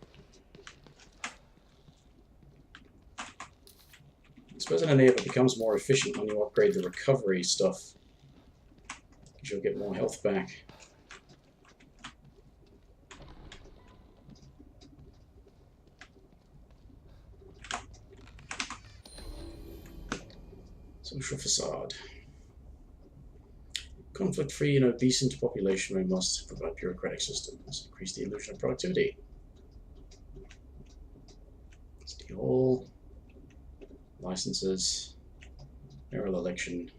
I suppose it only ever becomes more efficient when you upgrade the recovery stuff, because you'll get more health back. Social facade. Conflict-free and obedient population, we must provide bureaucratic systems. Increase the illusion of productivity. City Hall. Licenses. Mayoral election.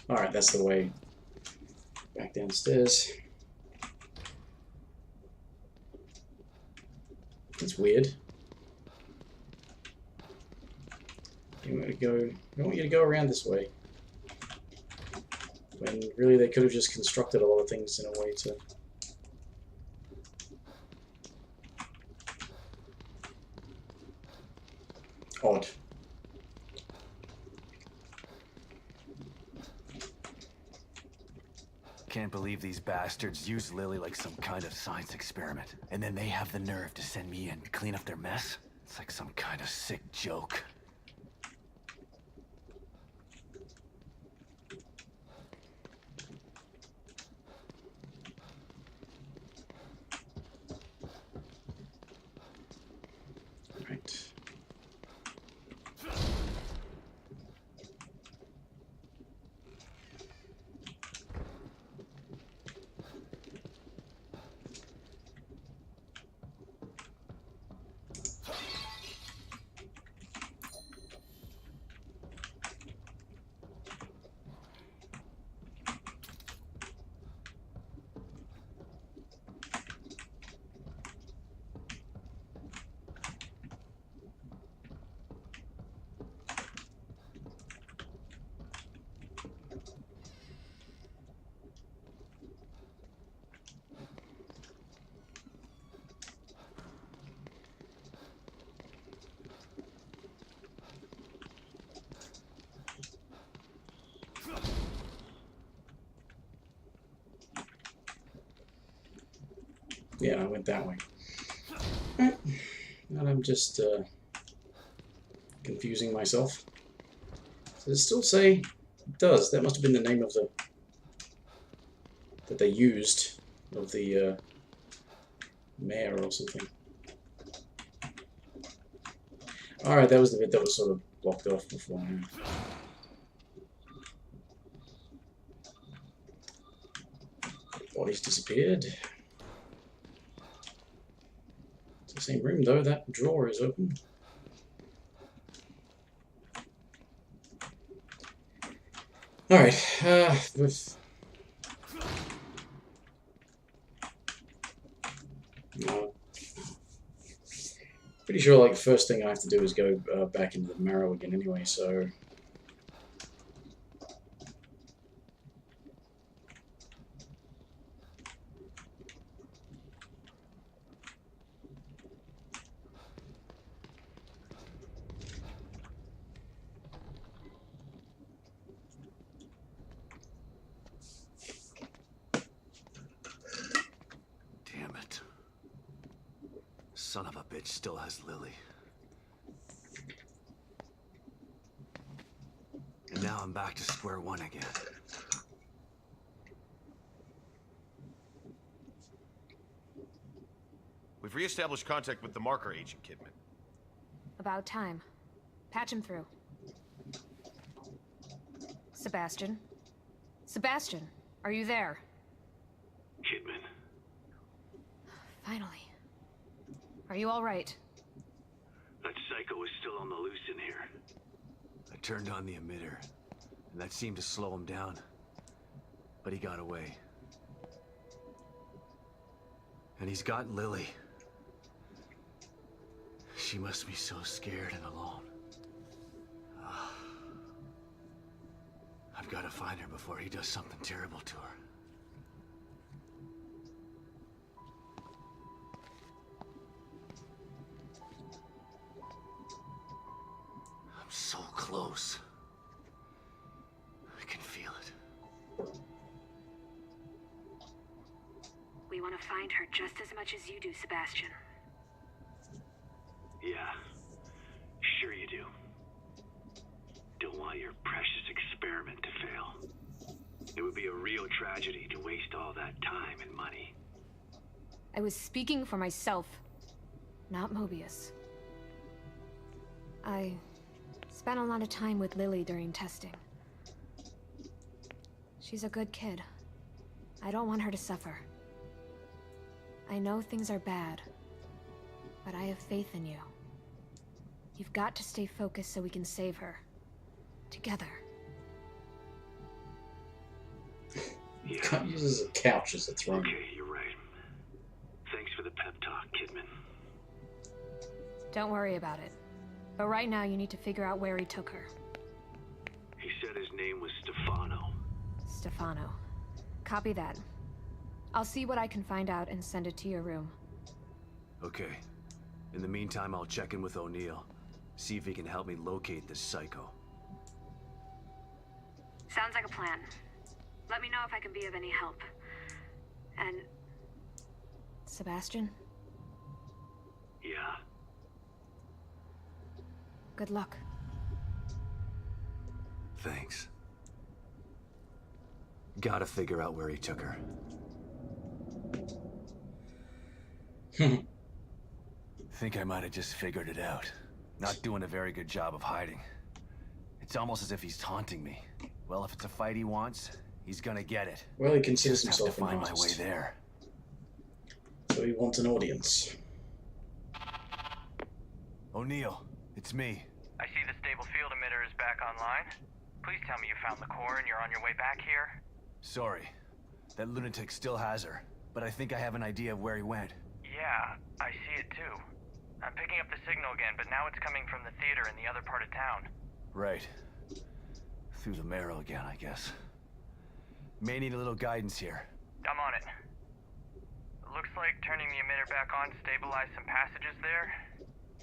Alright, that's the way back downstairs. That's weird. You want to go, I want you to go around this way. When really they could have just constructed a lot of things in a way to... Odd. Can't believe these bastards use Lily like some kind of science experiment. And then they have the nerve to send me in to clean up their mess? It's like some kind of sick joke. Right. Yeah, I went that way. Right. And I'm just confusing myself. Does it still say? It does. That must have been the name of the that they used of the mayor or something. Alright, that was the bit that was sort of blocked off before now. Body's disappeared. It's the same room though, that drawer is open. Alright, with... Pretty sure like the first thing I have to do is go back into the Marrow again anyway, so... Damn it. Son of a bitch still has Lily. And now I'm back to square one again. We've re-established contact with the marker agent, Kidman. About time. Patch him through. Sebastian? Sebastian, are you there? Kidman. Finally. Are you all right? That psycho is still on the loose in here. I turned on the emitter, and that seemed to slow him down. But he got away. And he's got Lily. She must be so scared and alone. I've got to find her before he does something terrible to her. I'm so close. I can feel it. We want to find her just as much as you do, Sebastian. Yeah, sure you do. Don't want your precious experiment to fail. It would be a real tragedy to waste all that time and money. I was speaking for myself, not Mobius. I spent a lot of time with Lily during testing. She's a good kid. I don't want her to suffer. I know things are bad, but I have faith in you. You've got to stay focused so we can save her. Together. You can't use it as a couch as a throne. Okay, you're right. Thanks for the pep talk, Kidman. Don't worry about it. But right now you need to figure out where he took her. He said his name was Stefano. Stefano. Copy that. I'll see what I can find out and send it to your room. Okay. In the meantime, I'll check in with O'Neill. See if he can help me locate this psycho. Sounds like a plan. Let me know if I can be of any help. And... Sebastian? Yeah. Good luck. Thanks. Gotta figure out where he took her. Think I might have just figured it out. Not doing a very good job of hiding. It's almost as if he's taunting me. Well, if it's a fight he wants, he's gonna get it. Well, he considers Just himself have to an find my way artist. there. So he wants an audience. O'Neill, it's me. I see the stable field emitter is back online. Please tell me you found the core and you're on your way back here. Sorry. That lunatic still has her, but I think I have an idea of where he went. Yeah, I see it too. I'm picking up the signal again, but now it's coming from the theater in the other part of town. Right. Through the Marrow again, I guess. May need a little guidance here. I'm on it. Looks like turning the emitter back on stabilized some passages there.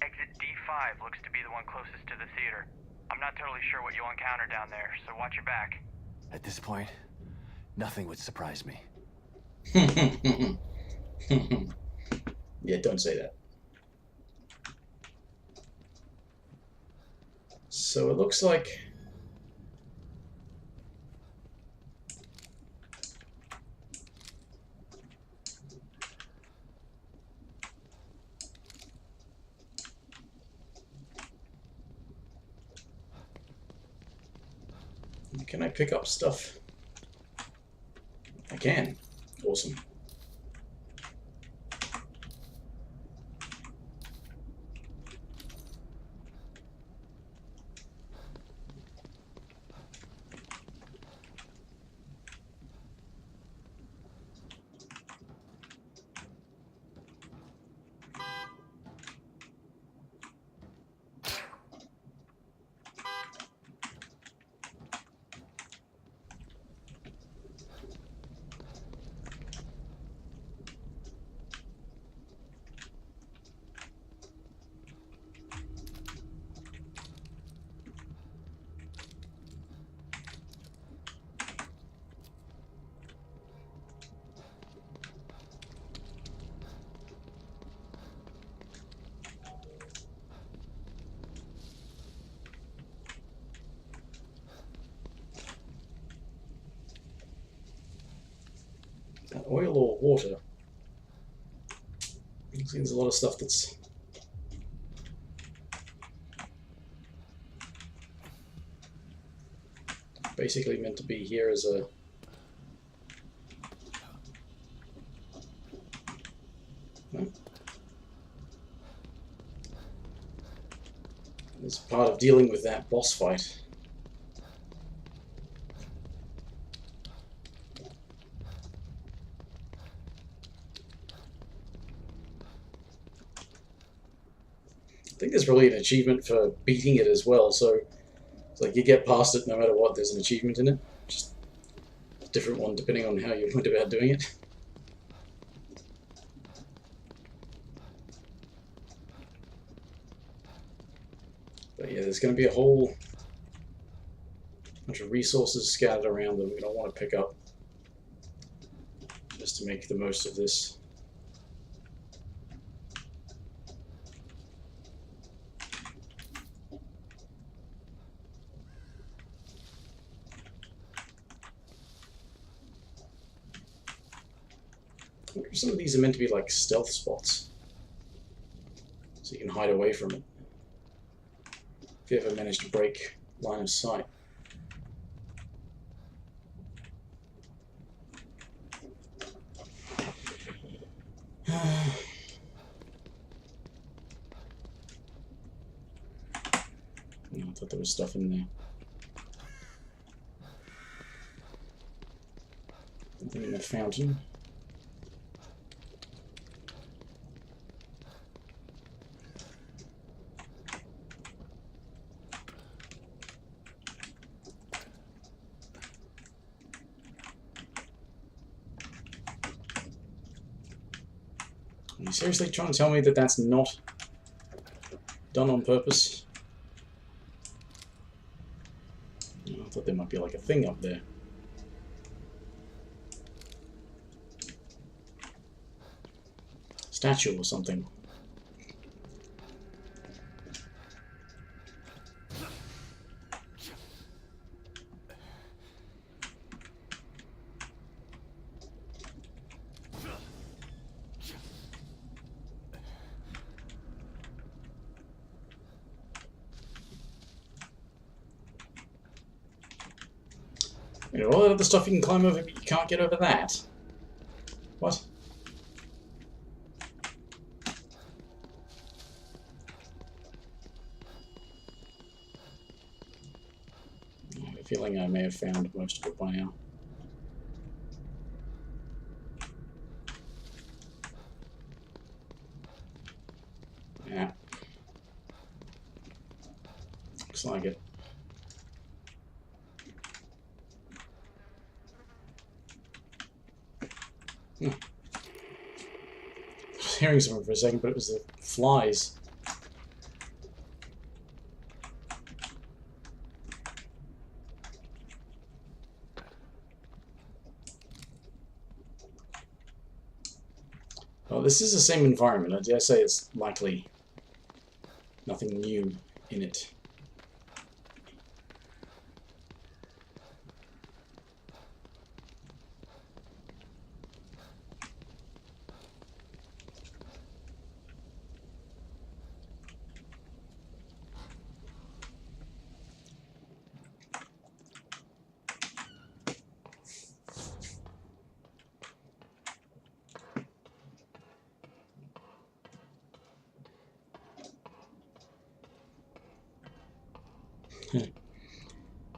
Exit D5 looks to be the one closest to the theater. I'm not totally sure what you'll encounter down there, so watch your back. At this point, nothing would surprise me. Yeah, don't say that. So it looks like... Can I pick up stuff? I can. Awesome. Oil or water? There's a lot of stuff that's basically meant to be here as a... No. As part of dealing with that boss fight. I think there's probably an achievement for beating it as well, so it's like you get past it no matter what, there's an achievement in it. Just a different one depending on how you went about doing it. But yeah, there's going to be a whole bunch of resources scattered around that we're going to want to pick up just to make the most of this. I wonder if some of these are meant to be like stealth spots, so you can hide away from it if you ever manage to break line of sight. I thought there was stuff in there. Something in the fountain. Are you seriously trying to tell me that that's not done on purpose? I thought there might be like a thing up there. Statue or something. You know, all that other stuff you can climb over, but you can't get over that. What? I have a feeling I may have found most of it by now. Yeah. Looks like it. I was hearing something for a second, but it was the flies. Well, this is the same environment. I dare say it's likely nothing new in it.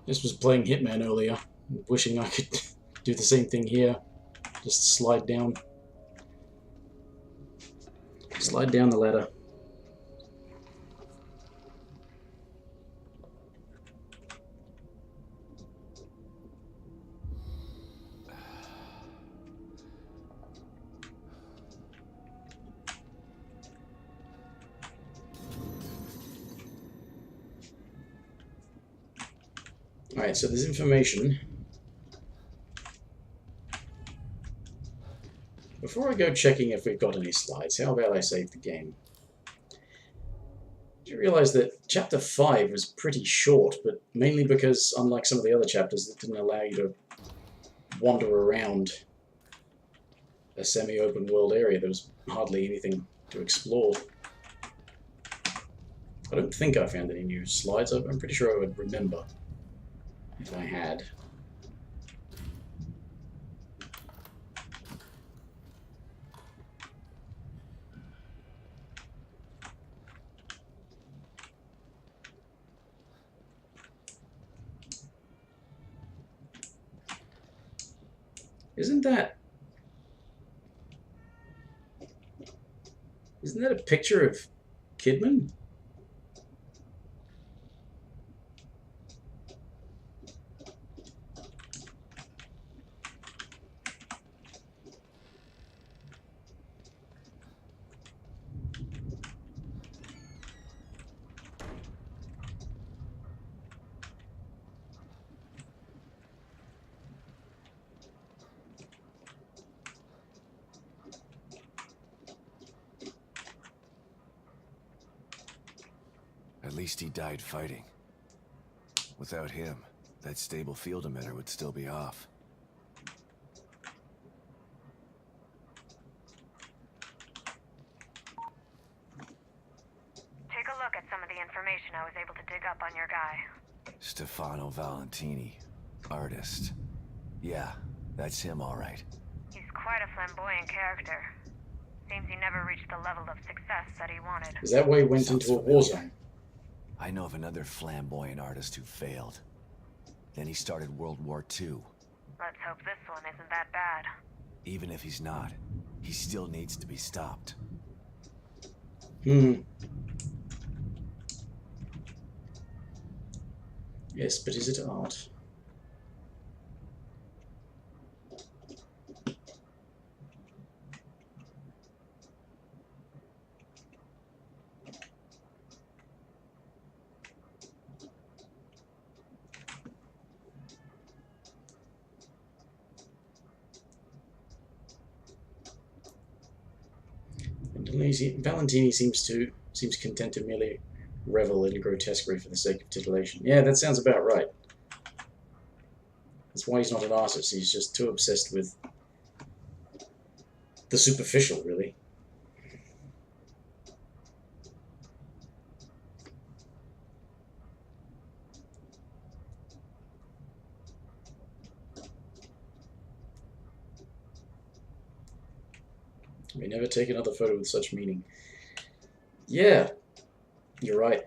Just was playing Hitman earlier, wishing I could do the same thing here. Just slide down the ladder. Alright, so there's information. Before I go checking if we've got any slides, how about I save the game? Did you realize that Chapter 5 was pretty short, but mainly because, unlike some of the other chapters, it didn't allow you to wander around a semi-open world area. There was hardly anything to explore. I don't think I found any new slides. I'm pretty sure I would remember if I had. Isn't that a picture of Kidman? At least he died fighting. Without him, that stable field emitter would still be off. Take a look at some of the information I was able to dig up on your guy. Stefano Valentini, artist. Yeah, that's him all right. He's quite a flamboyant character. Seems he never reached the level of success that he wanted. Is that why he went into a war zone? I know of another flamboyant artist who failed. Then he started World War II. Let's hope this one isn't that bad. Even if he's not, he still needs to be stopped. Yes, but is it art? Valentini seems content to merely revel in grotesquerie for the sake of titillation. Yeah, that sounds about right. That's why he's not an artist. He's just too obsessed with the superficial, really. May never take another photo with such meaning. Yeah, you're right.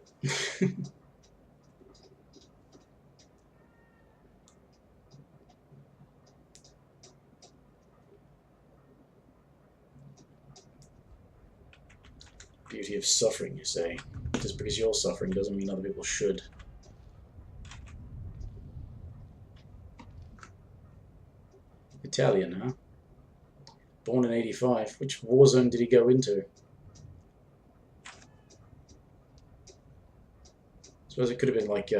Beauty of suffering, you say. Just because you're suffering doesn't mean other people should. Italian, huh? Born in 85. Which war zone did he go into? I suppose it could have been like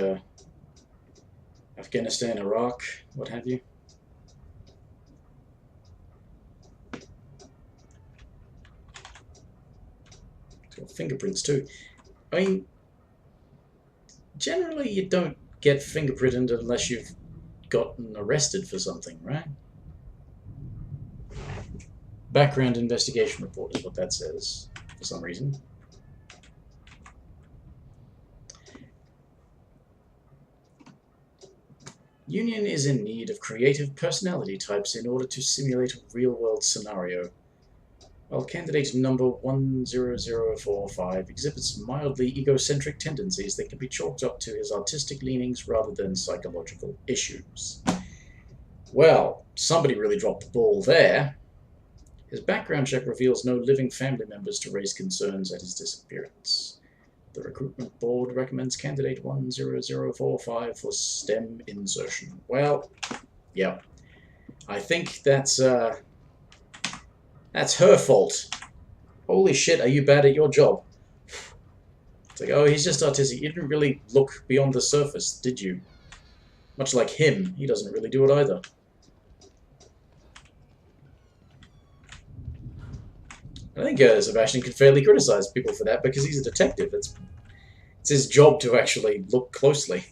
Afghanistan, Iraq, what have you. fingerprints too. I mean, generally you don't get fingerprinted unless you've gotten arrested for something, right? Background investigation report is what that says, for some reason. Union is in need of creative personality types in order to simulate a real-world scenario. While candidate number 10045 exhibits mildly egocentric tendencies that can be chalked up to his artistic leanings rather than psychological issues. Well, somebody really dropped the ball there. His background check reveals no living family members to raise concerns at his disappearance. The recruitment board recommends candidate 10045 for STEM insertion. Well, yeah. I think that's her fault. Holy shit, are you bad at your job? It's like, oh, he's just artistic. You didn't really look beyond the surface, did you? Much like him, he doesn't really do it either. I think Sebastian could fairly criticize people for that because he's a detective. It's his job to actually look closely.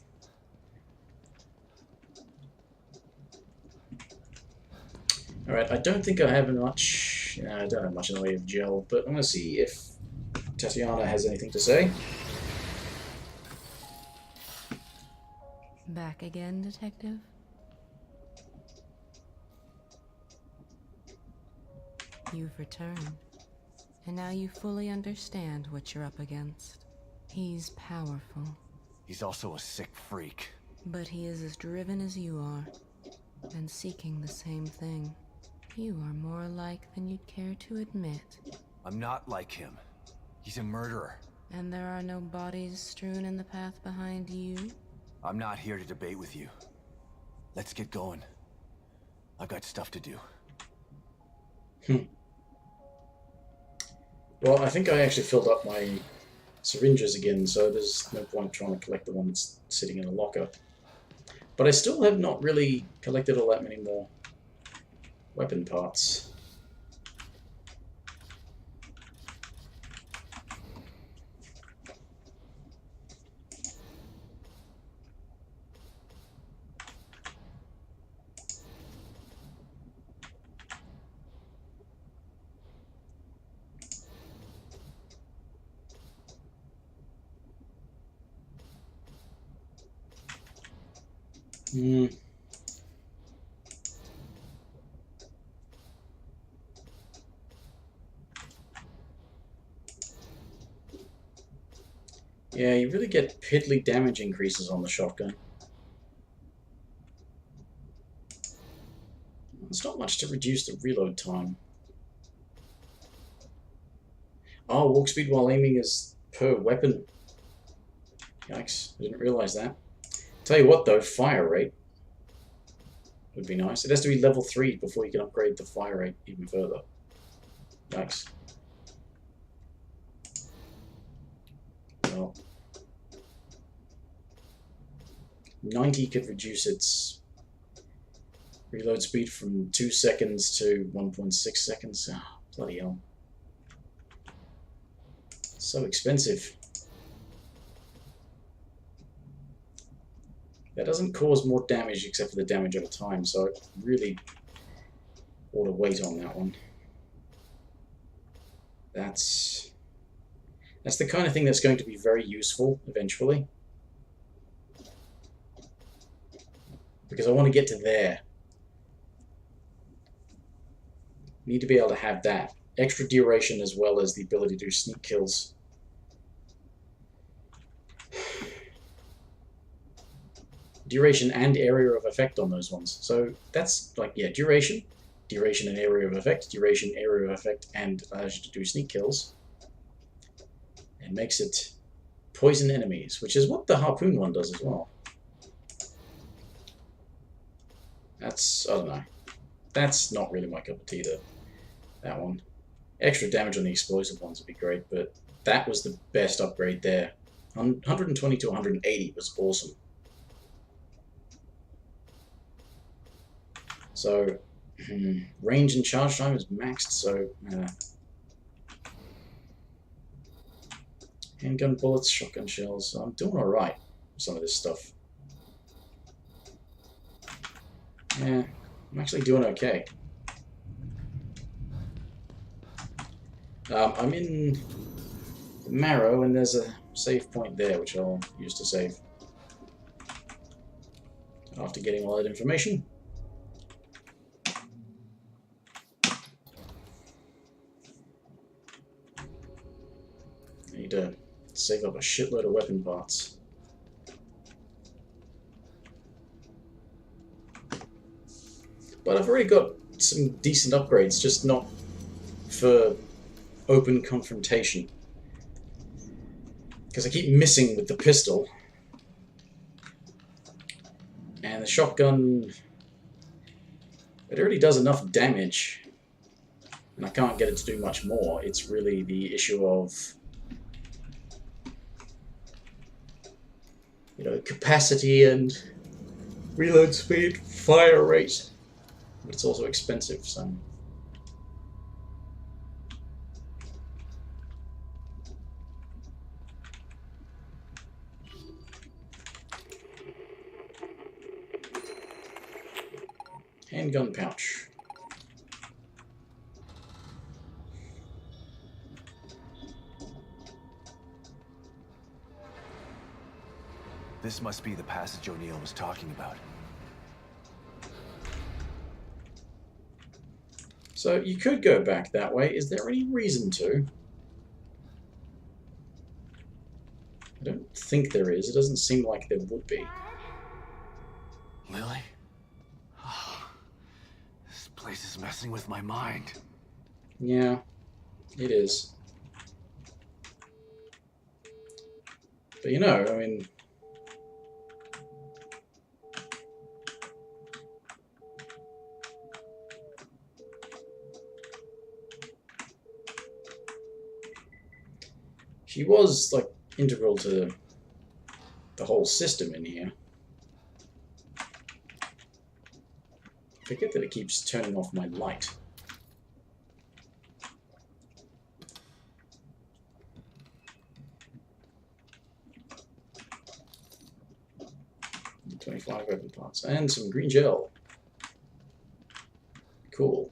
Alright, I don't think I have much... I don't have much in the way of gel, but I'm going to see if Tatiana has anything to say. Back again, Detective? You've returned, and now you fully understand what you're up against. He's powerful. He's also a sick freak. But he is as driven as you are, and seeking the same thing. You are more alike than you'd care to admit. I'm not like him. He's a murderer. And there are no bodies strewn in the path behind you? I'm not here to debate with you. Let's get going. I've got stuff to do. Well, I think I actually filled up my syringes again, so there's no point trying to collect the one that's sitting in a locker. But I still have not really collected all that many more weapon parts. Yeah, you really get piddly damage increases on the shotgun. It's not much to reduce the reload time. Oh, walk speed while aiming is per weapon. Yikes, I didn't realize that. Tell you what though, fire rate would be nice. It has to be level 3 before you can upgrade the fire rate even further. Yikes. Well, 90 could reduce its reload speed from 2 seconds to 1.6 seconds. Oh, bloody hell. So expensive. That doesn't cause more damage except for the damage over time, so I really ought to wait on that one. That's the kind of thing that's going to be very useful eventually. Because I want to get to there. Need to be able to have that. Extra duration as well as the ability to do sneak kills. Duration and area of effect on those ones. So that's like, yeah, duration and area of effect, duration, area of effect, and allows you to do sneak kills. And makes it poison enemies, which is what the harpoon one does as well. That's, I don't know. That's not really my cup of tea though. That one. Extra damage on the explosive ones would be great, but that was the best upgrade there. 120 to 180 was awesome. So, range and charge time is maxed, so Handgun bullets, shotgun shells. I'm doing alright with some of this stuff. Yeah, I'm actually doing okay. I'm in the Marrow, and there's a save point there, which I'll use to save. After getting all that information. I need to save up a shitload of weapon parts. But I've already got some decent upgrades, just not for open confrontation. Because I keep missing with the pistol. And the shotgun, it already does enough damage. And I can't get it to do much more. It's really the issue of, you know, capacity and reload speed, fire rate. But it's also expensive, so. Handgun pouch. This must be the passage O'Neill was talking about. So you could go back that way. Is there any reason to? I don't think there is. It doesn't seem like there would be. Lily? Oh, this place is messing with my mind. Yeah, it is. But you know, I mean... She was, like, integral to the whole system in here. Forget that it keeps turning off my light. $25 weapon parts and some green gel. Cool.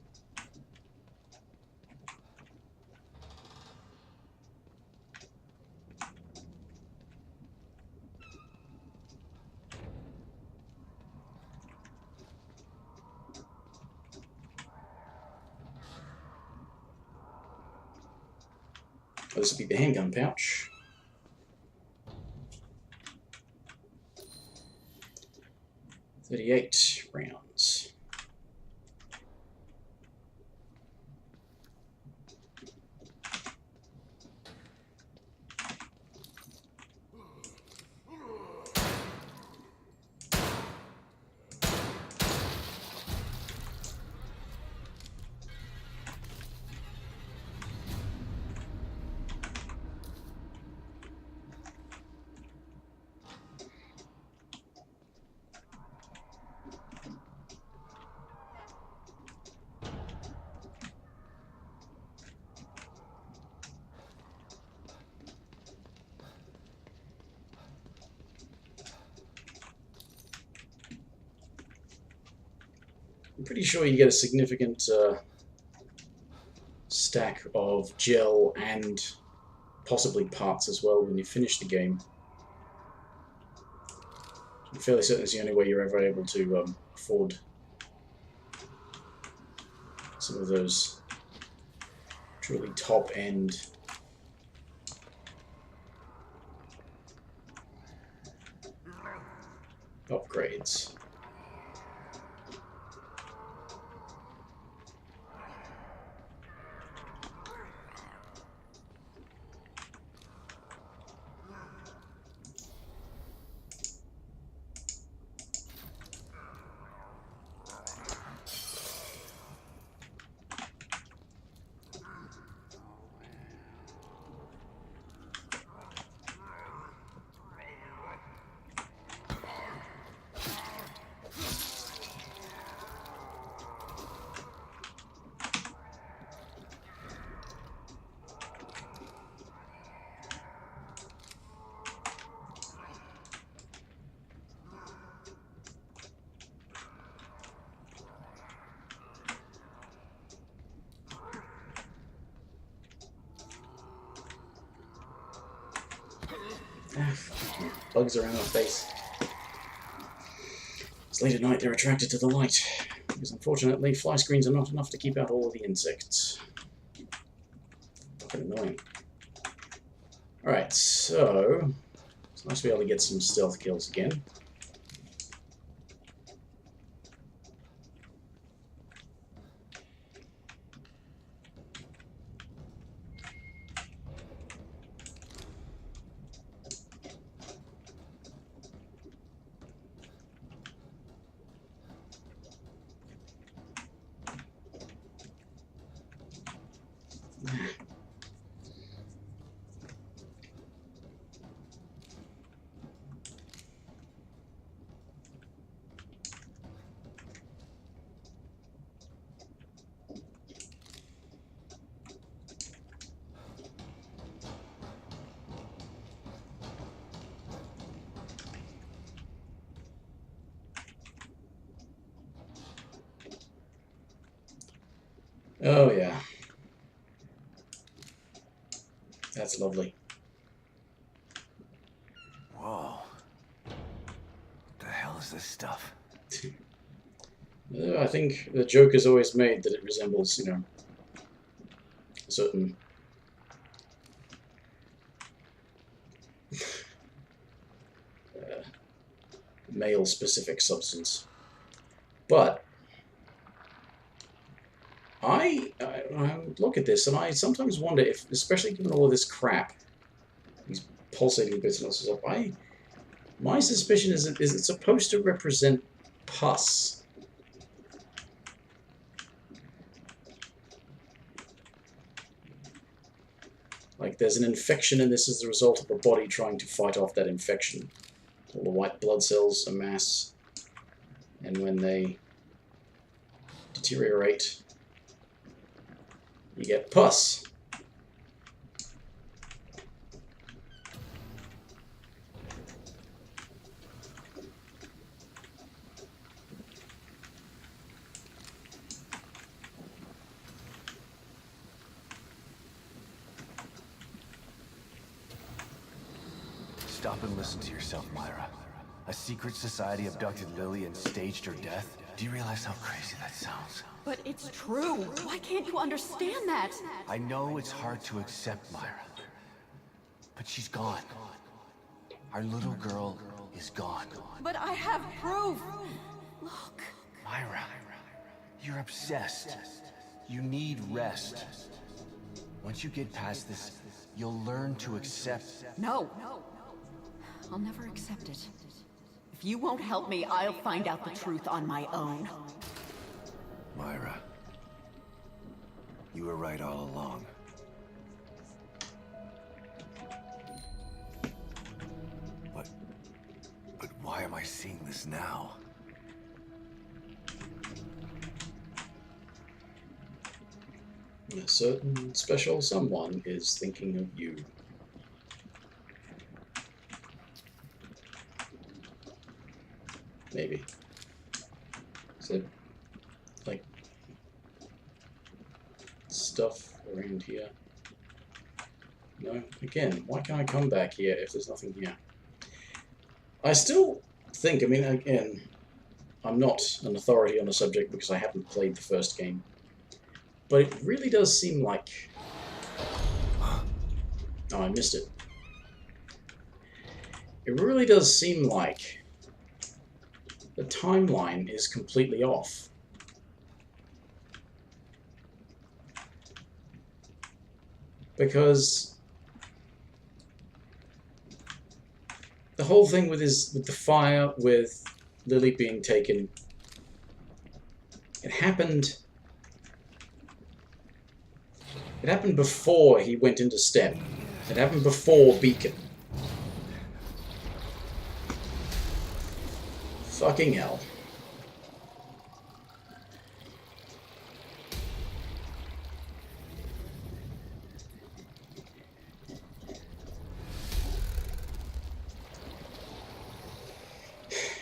Oh, this will be the handgun pouch. .38 rounds. I'm pretty sure you get a significant stack of gel and possibly parts as well when you finish the game. I'm fairly certain it's the only way you're ever able to afford some of those truly top-end upgrades. bugs around our face. It's late at night, they're attracted to the light. Because unfortunately, fly screens are not enough to keep out all of the insects. Fucking annoying. Alright, so it's nice to be able to get some stealth kills again. Oh yeah. That's lovely. Whoa. What the hell is this stuff? I think the joke is always made that it resembles, you know, a certain male-specific substance. But I look at this and I sometimes wonder if, especially given all of this crap, these pulsating bits and all stuff, my suspicion is it's supposed to represent pus. Like there's an infection and this is the result of a body trying to fight off that infection. All the white blood cells amass, and when they deteriorate, you get pus. Stop and listen to yourself, Myra. A secret society abducted Lily and staged her death? Do you realize how crazy that sounds? But it's true. Why can't you understand that? I know it's hard to accept, Myra. But she's gone. Our little girl is gone. But I have proof. Look. Myra, you're obsessed. You need rest. Once you get past this, you'll learn to accept... No. I'll never accept it. If you won't help me, I'll find out the truth on my own. Myra, you were right all along. But why am I seeing this now? A certain special someone is thinking of you. Maybe. Is it like stuff around here? No? Again, why can't I come back here if there's nothing here? I still think, I mean, again, I'm not an authority on the subject because I haven't played the first game. But it really does seem like... Oh, I missed it. It really does seem like the timeline is completely off. Because the whole thing with the fire, with Lily being taken, it happened before he went into STEM. It happened before Beacon. Fucking hell.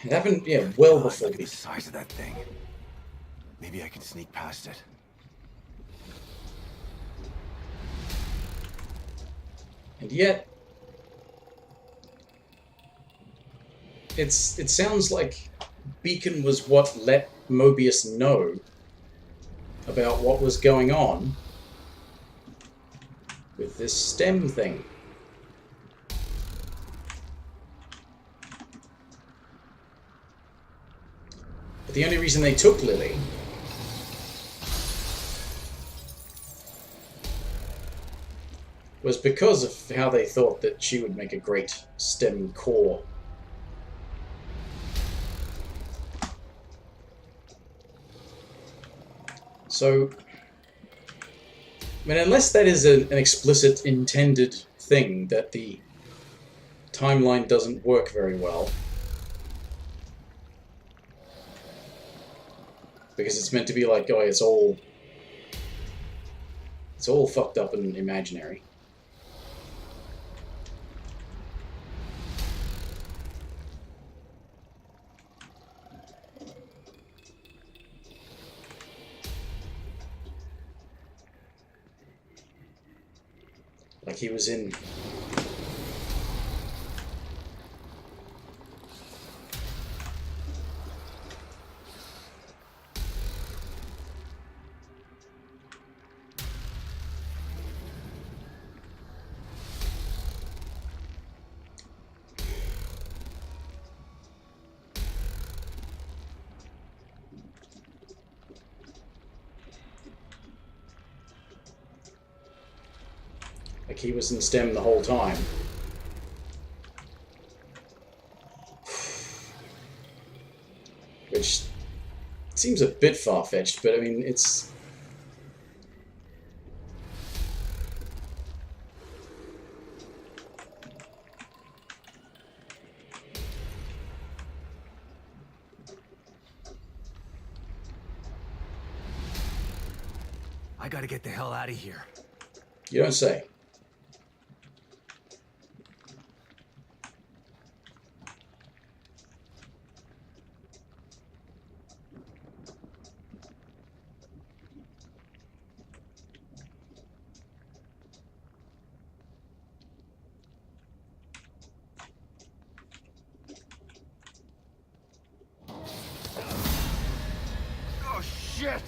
It happened, yeah, well before Look at the size of that thing. Maybe I can sneak past it. And yet, it sounds like Beacon was what let Mobius know about what was going on with this stem thing. But the only reason they took Lily was because of how they thought that she would make a great stem core. So, I mean, unless that is an explicit intended thing, that the timeline doesn't work very well, because it's meant to be like, oh, it's all fucked up and imaginary. Like he was in... Like he was in STEM the whole time. Which seems a bit far-fetched, but I mean, it's... I gotta get the hell out of here. You don't say. Oh, shit!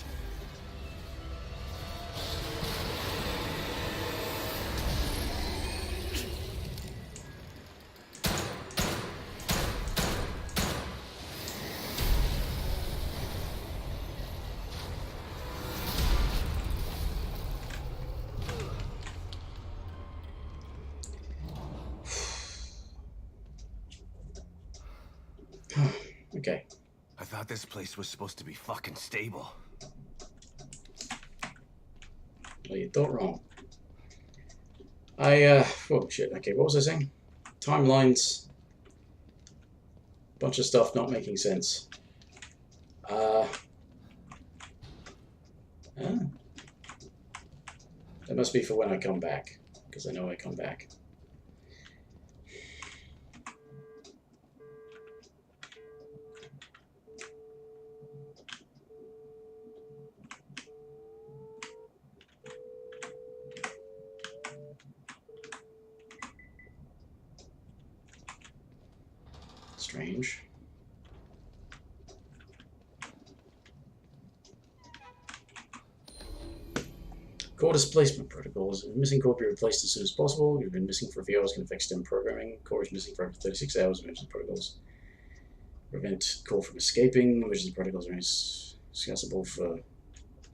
Okay. I thought this place was supposed to be fucking stable. Well, you thought wrong. Oh shit, okay, what was I saying? Timelines. Bunch of stuff not making sense. That must be for when I come back, because I know I come back. Strange. Core displacement protocols. Missing core be replaced as soon as possible. You've been missing for a few hours, can affect STEM programming. Core is missing for up to 36 hours. Emergency protocols prevent core from escaping. Emergency protocols are discussable for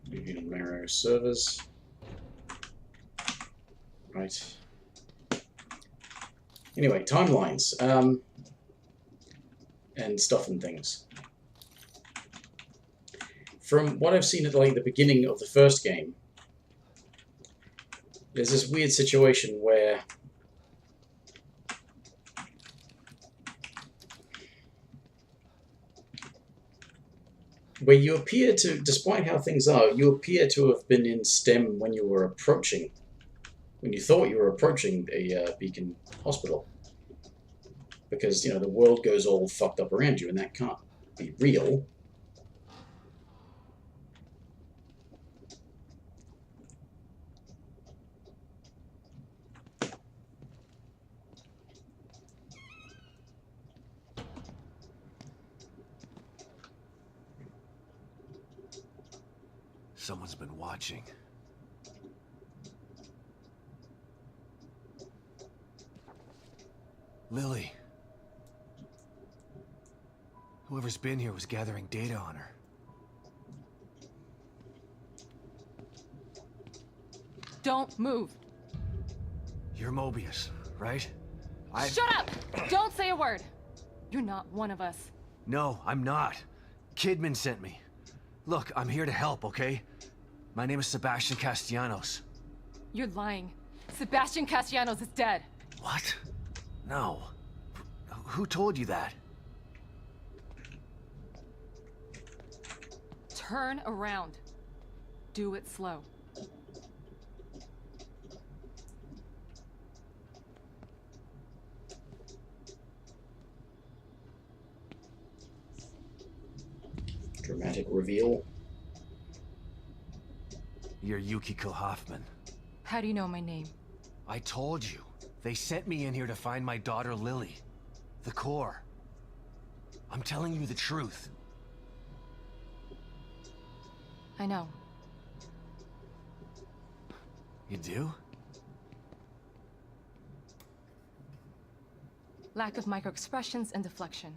moving on Marrow servers. Right. Anyway, timelines. And stuff and things. From what I've seen at like the beginning of the first game, there's this weird situation where you appear to, despite how things are, you appear to have been in STEM when you were approaching, when you thought you were approaching a Beacon hospital. Because, you know, the world goes all fucked up around you, and that can't be real. Someone's been watching. Lily. Whoever's been here was gathering data on her. Don't move. You're Mobius, right? Shut up! Don't say a word. You're not one of us. No, I'm not. Kidman sent me. Look, I'm here to help, okay? My name is Sebastian Castellanos. You're lying. Sebastian Castellanos is dead. What? No. Who told you that? Turn around. Do it slow. Dramatic reveal. You're Yukiko Hoffman. How do you know my name? I told you. They sent me in here to find my daughter Lily. The core. I'm telling you the truth. I know. You do? Lack of microexpressions and deflection.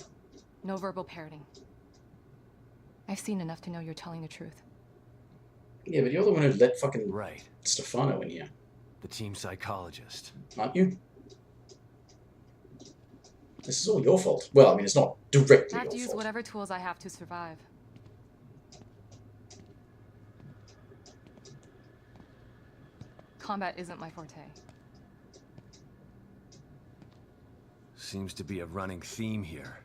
No verbal parroting. I've seen enough to know you're telling the truth. Yeah, but you're the one who let fucking right. Stefano in here. The team psychologist. Aren't you? This is all your fault. Well, I mean, it's not directly I have to your use fault. whatever tools I have to survive. Combat isn't my forte. Seems to be a running theme here.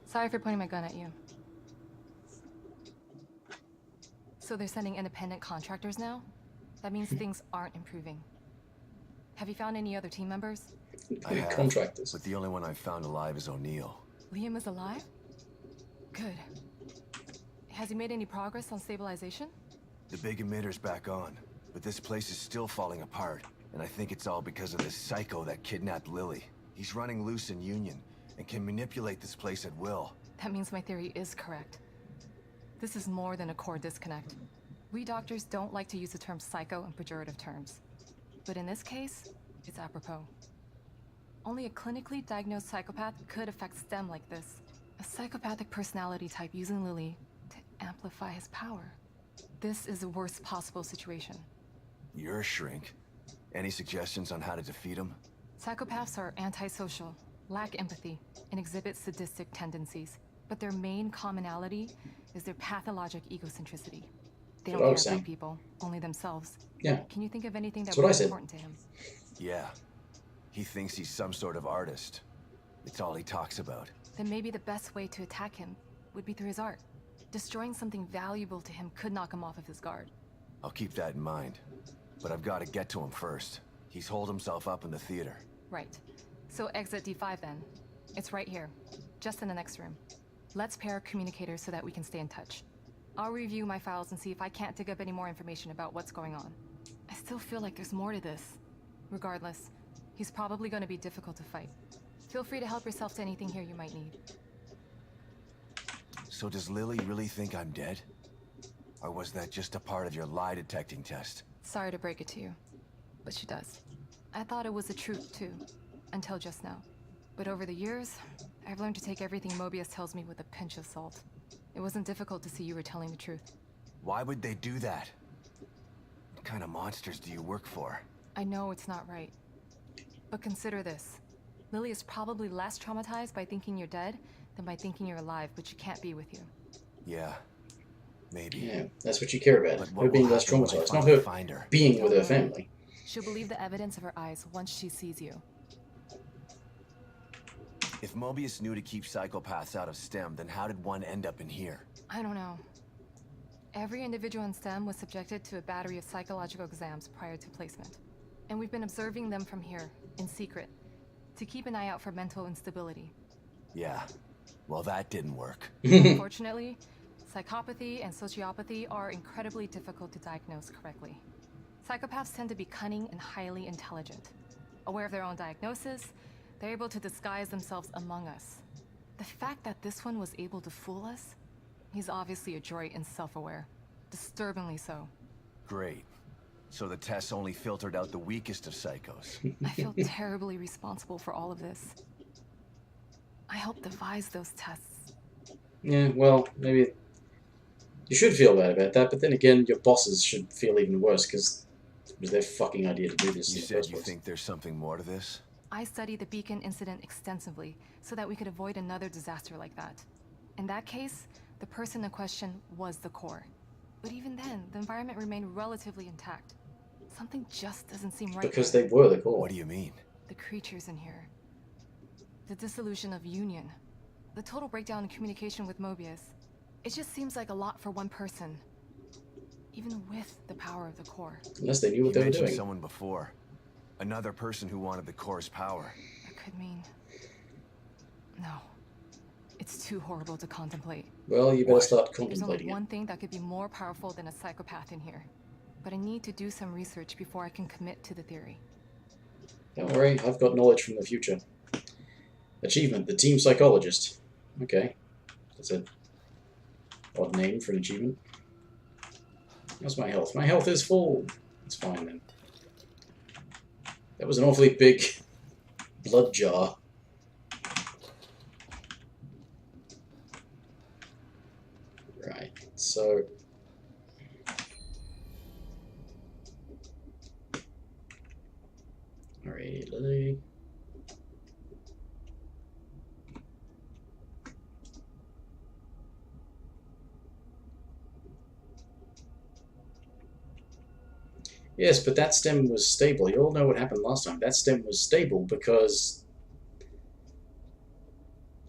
Sorry for pointing my gun at you. So they're sending independent contractors now? That means things aren't improving. Have you found any other team members? I have, contractors. but the only one I've found alive is O'Neill. Liam is alive? Good. Has he made any progress on stabilization? The big emitter's back on, but this place is still falling apart. And I think it's all because of this psycho that kidnapped Lily. He's running loose in Union, and can manipulate this place at will. That means my theory is correct. This is more than a core disconnect. We doctors don't like to use the term psycho in pejorative terms. But in this case, it's apropos. Only a clinically diagnosed psychopath could affect STEM like this. A psychopathic personality type using Lily to amplify his power. This is the worst possible situation. You're a shrink. Any suggestions on how to defeat him? Psychopaths are antisocial, lack empathy, and exhibit sadistic tendencies. But their main commonality is their pathologic egocentricity. They don't care about people, only themselves. Yeah. Can you think of anything that was was important to him? Yeah. He thinks he's some sort of artist. It's all he talks about. Then maybe the best way to attack him would be through his art. Destroying something valuable to him could knock him off of his guard. I'll keep that in mind. But I've got to get to him first. He's holed himself up in the theater. Right. So exit D5 then. It's right here, just in the next room. Let's pair communicators so that we can stay in touch. I'll review my files and see if I can't dig up any more information about what's going on. I still feel like there's more to this. Regardless, he's probably going to be difficult to fight. Feel free to help yourself to anything here you might need. So does Lily really think I'm dead? Or was that just a part of your lie detecting test? Sorry to break it to you, but she does. I thought it was the truth too, until just now. But over the years, I've learned to take everything Mobius tells me with a pinch of salt. It wasn't difficult to see you were telling the truth. Why would they do that? What kind of monsters do you work for? I know it's not right. But consider this. Lily is probably less traumatized by thinking you're dead than by thinking you're alive, but she can't be with you. Yeah. Maybe. Yeah, that's what you care about. But Her being less traumatized, not her being with her family. She'll believe the evidence of her eyes once she sees you. If Mobius knew to keep psychopaths out of STEM, then how did one end up in here? I don't know. Every individual in STEM was subjected to a battery of psychological exams prior to placement. And we've been observing them from here, in secret, to keep an eye out for mental instability. Yeah. Well, that didn't work. Unfortunately, psychopathy and sociopathy are incredibly difficult to diagnose correctly. Psychopaths tend to be cunning and highly intelligent. Aware of their own diagnosis, they're able to disguise themselves among us. The fact that this one was able to fool us He's obviously adroit and self-aware. Disturbingly so. Great. So the tests only filtered out the weakest of psychos. I feel terribly responsible for all of this. I helped devise those tests. Yeah, well, maybe you should feel bad about that, but then again, your bosses should feel even worse because it was their fucking idea to do this. You said you think there's something more to this? I studied the beacon incident extensively so that we could avoid another disaster like that. In that case, the person in question was the core. But even then, the environment remained relatively intact. Something just doesn't seem right. Because they were the core. What do you mean? The creatures in here. The dissolution of Union. The total breakdown in communication with Mobius. It just seems like a lot for one person. Even with the power of the core. Unless they knew what they were doing. Someone before. Another person who wanted the core's power. That could mean... No. It's too horrible to contemplate. Well, you better start There's only contemplating one thing that could be more powerful than a psychopath in here. But I need to do some research before I can commit to the theory. Don't worry, I've got knowledge from the future. Achievement, the team psychologist. Okay. That's an odd name for an achievement. How's my health? My health is full. It's fine then. That was an awfully big blood jar. Right, so... Really? Yes, but that stem was stable. You all know what happened last time. That stem was stable because...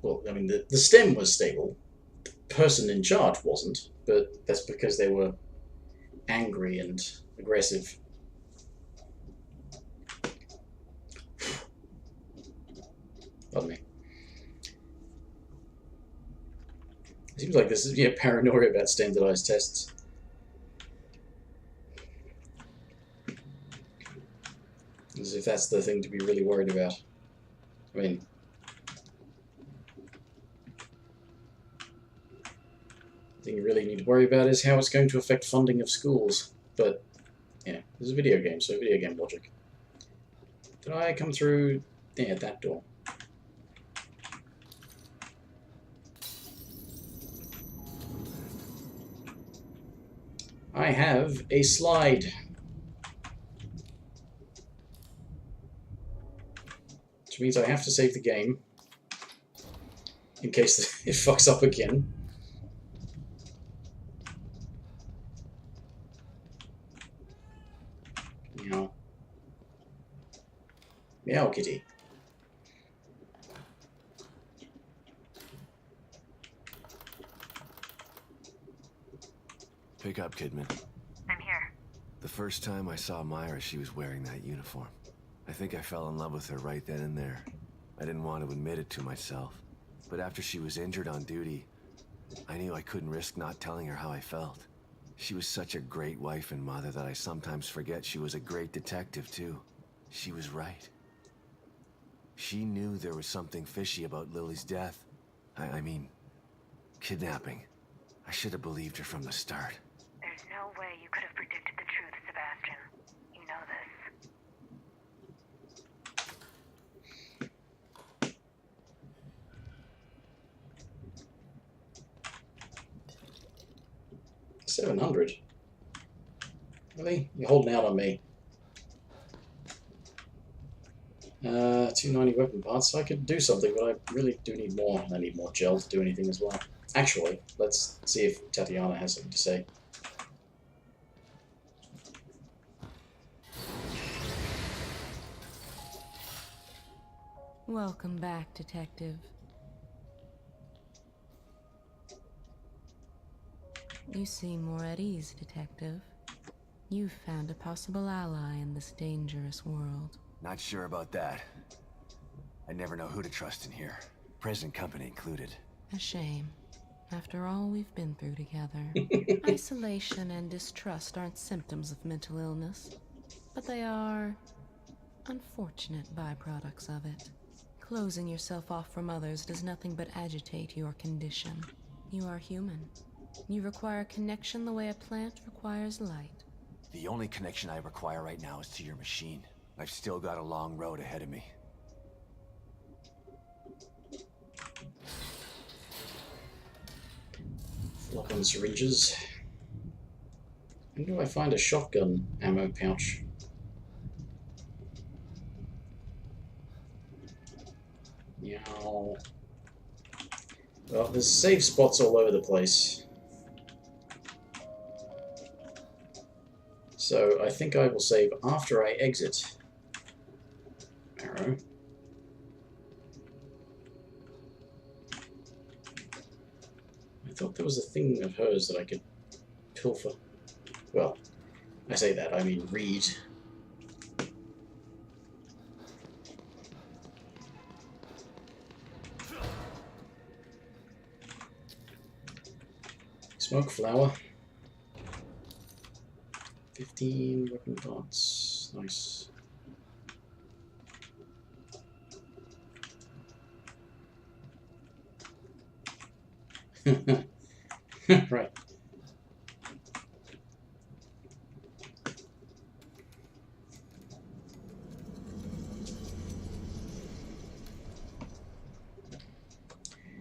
Well, I mean, the stem was stable. The person in charge wasn't, but that's because they were angry and aggressive. Pardon me. It seems like this is paranoia about standardized tests. As if that's the thing to be really worried about. I mean... The thing you really need to worry about is how it's going to affect funding of schools. But, yeah, this is a video game, so video game logic. Did I come through... Yeah, that door. I have a slide. Which means I have to save the game. In case it fucks up again. Meow. Meow, kitty. Pick up, Kidman. I'm here. The first time I saw Myra, she was wearing that uniform. I think I fell in love with her right then and there. I didn't want to admit it to myself. But after she was injured on duty, I knew I couldn't risk not telling her how I felt. She was such a great wife and mother that I sometimes forget she was a great detective, too. She was right. She knew there was something fishy about Lily's death. I mean, kidnapping. I should have believed her from the start. There's no way you could have predicted the truth, Sebastian. You know this. 700. Really? You're holding out on me. 290 weapon parts. I could do something, but I really do need more. I need more gel to do anything as well. Actually, let's see if Tatiana has something to say. Welcome back, Detective. You seem more at ease, Detective. You've found a possible ally in this dangerous world. Not sure about that. I never know who to trust in here. Present company included. A shame. After all we've been through together. Isolation and distrust aren't symptoms of mental illness, but they are unfortunate byproducts of it. Closing yourself off from others does nothing but agitate your condition. You are human, You require connection the way a plant requires light. The only connection I require right now is to your machine. I've still got a long road ahead of me. Lock on syringes. When do I find a shotgun ammo pouch? Meow. Well, there's safe spots all over the place. So I think I will save after I exit Marrow. I thought there was a thing of hers that I could pilfer. Well, I say that, I mean read. Smoke flower. 15 weapon parts. Nice. Right.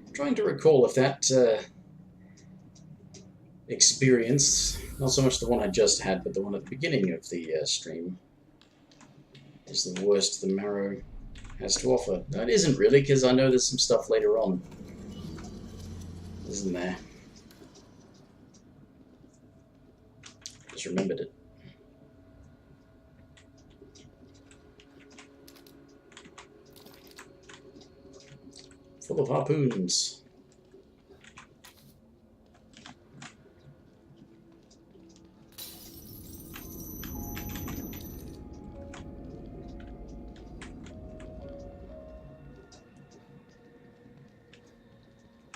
I'm trying to recall if that experience, not so much the one I just had, but the one at the beginning of the stream, is the worst the Marrow has to offer. No, it isn't really, because I know there's some stuff later on, isn't there? Just remembered it. Full of harpoons.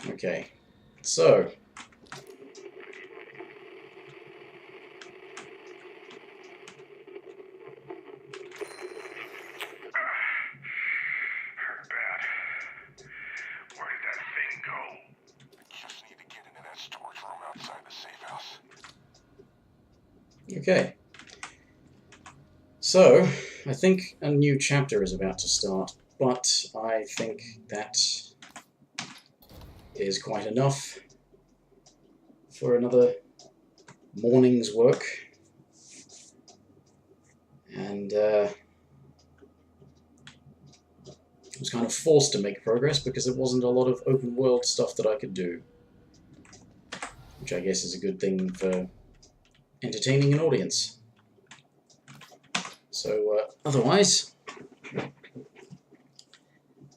Okay, so Hurt bad. Where did that thing go? I just need to get into that storage room outside the safe house. okay. So I think a new chapter is about to start, but I think that is quite enough for another morning's work. And I was kind of forced to make progress because there wasn't a lot of open world stuff that I could do, which I guess is a good thing for entertaining an audience. So otherwise,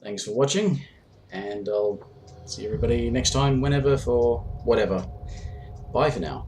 thanks for watching, and I'll see everybody next time, whenever, for whatever. Bye for now.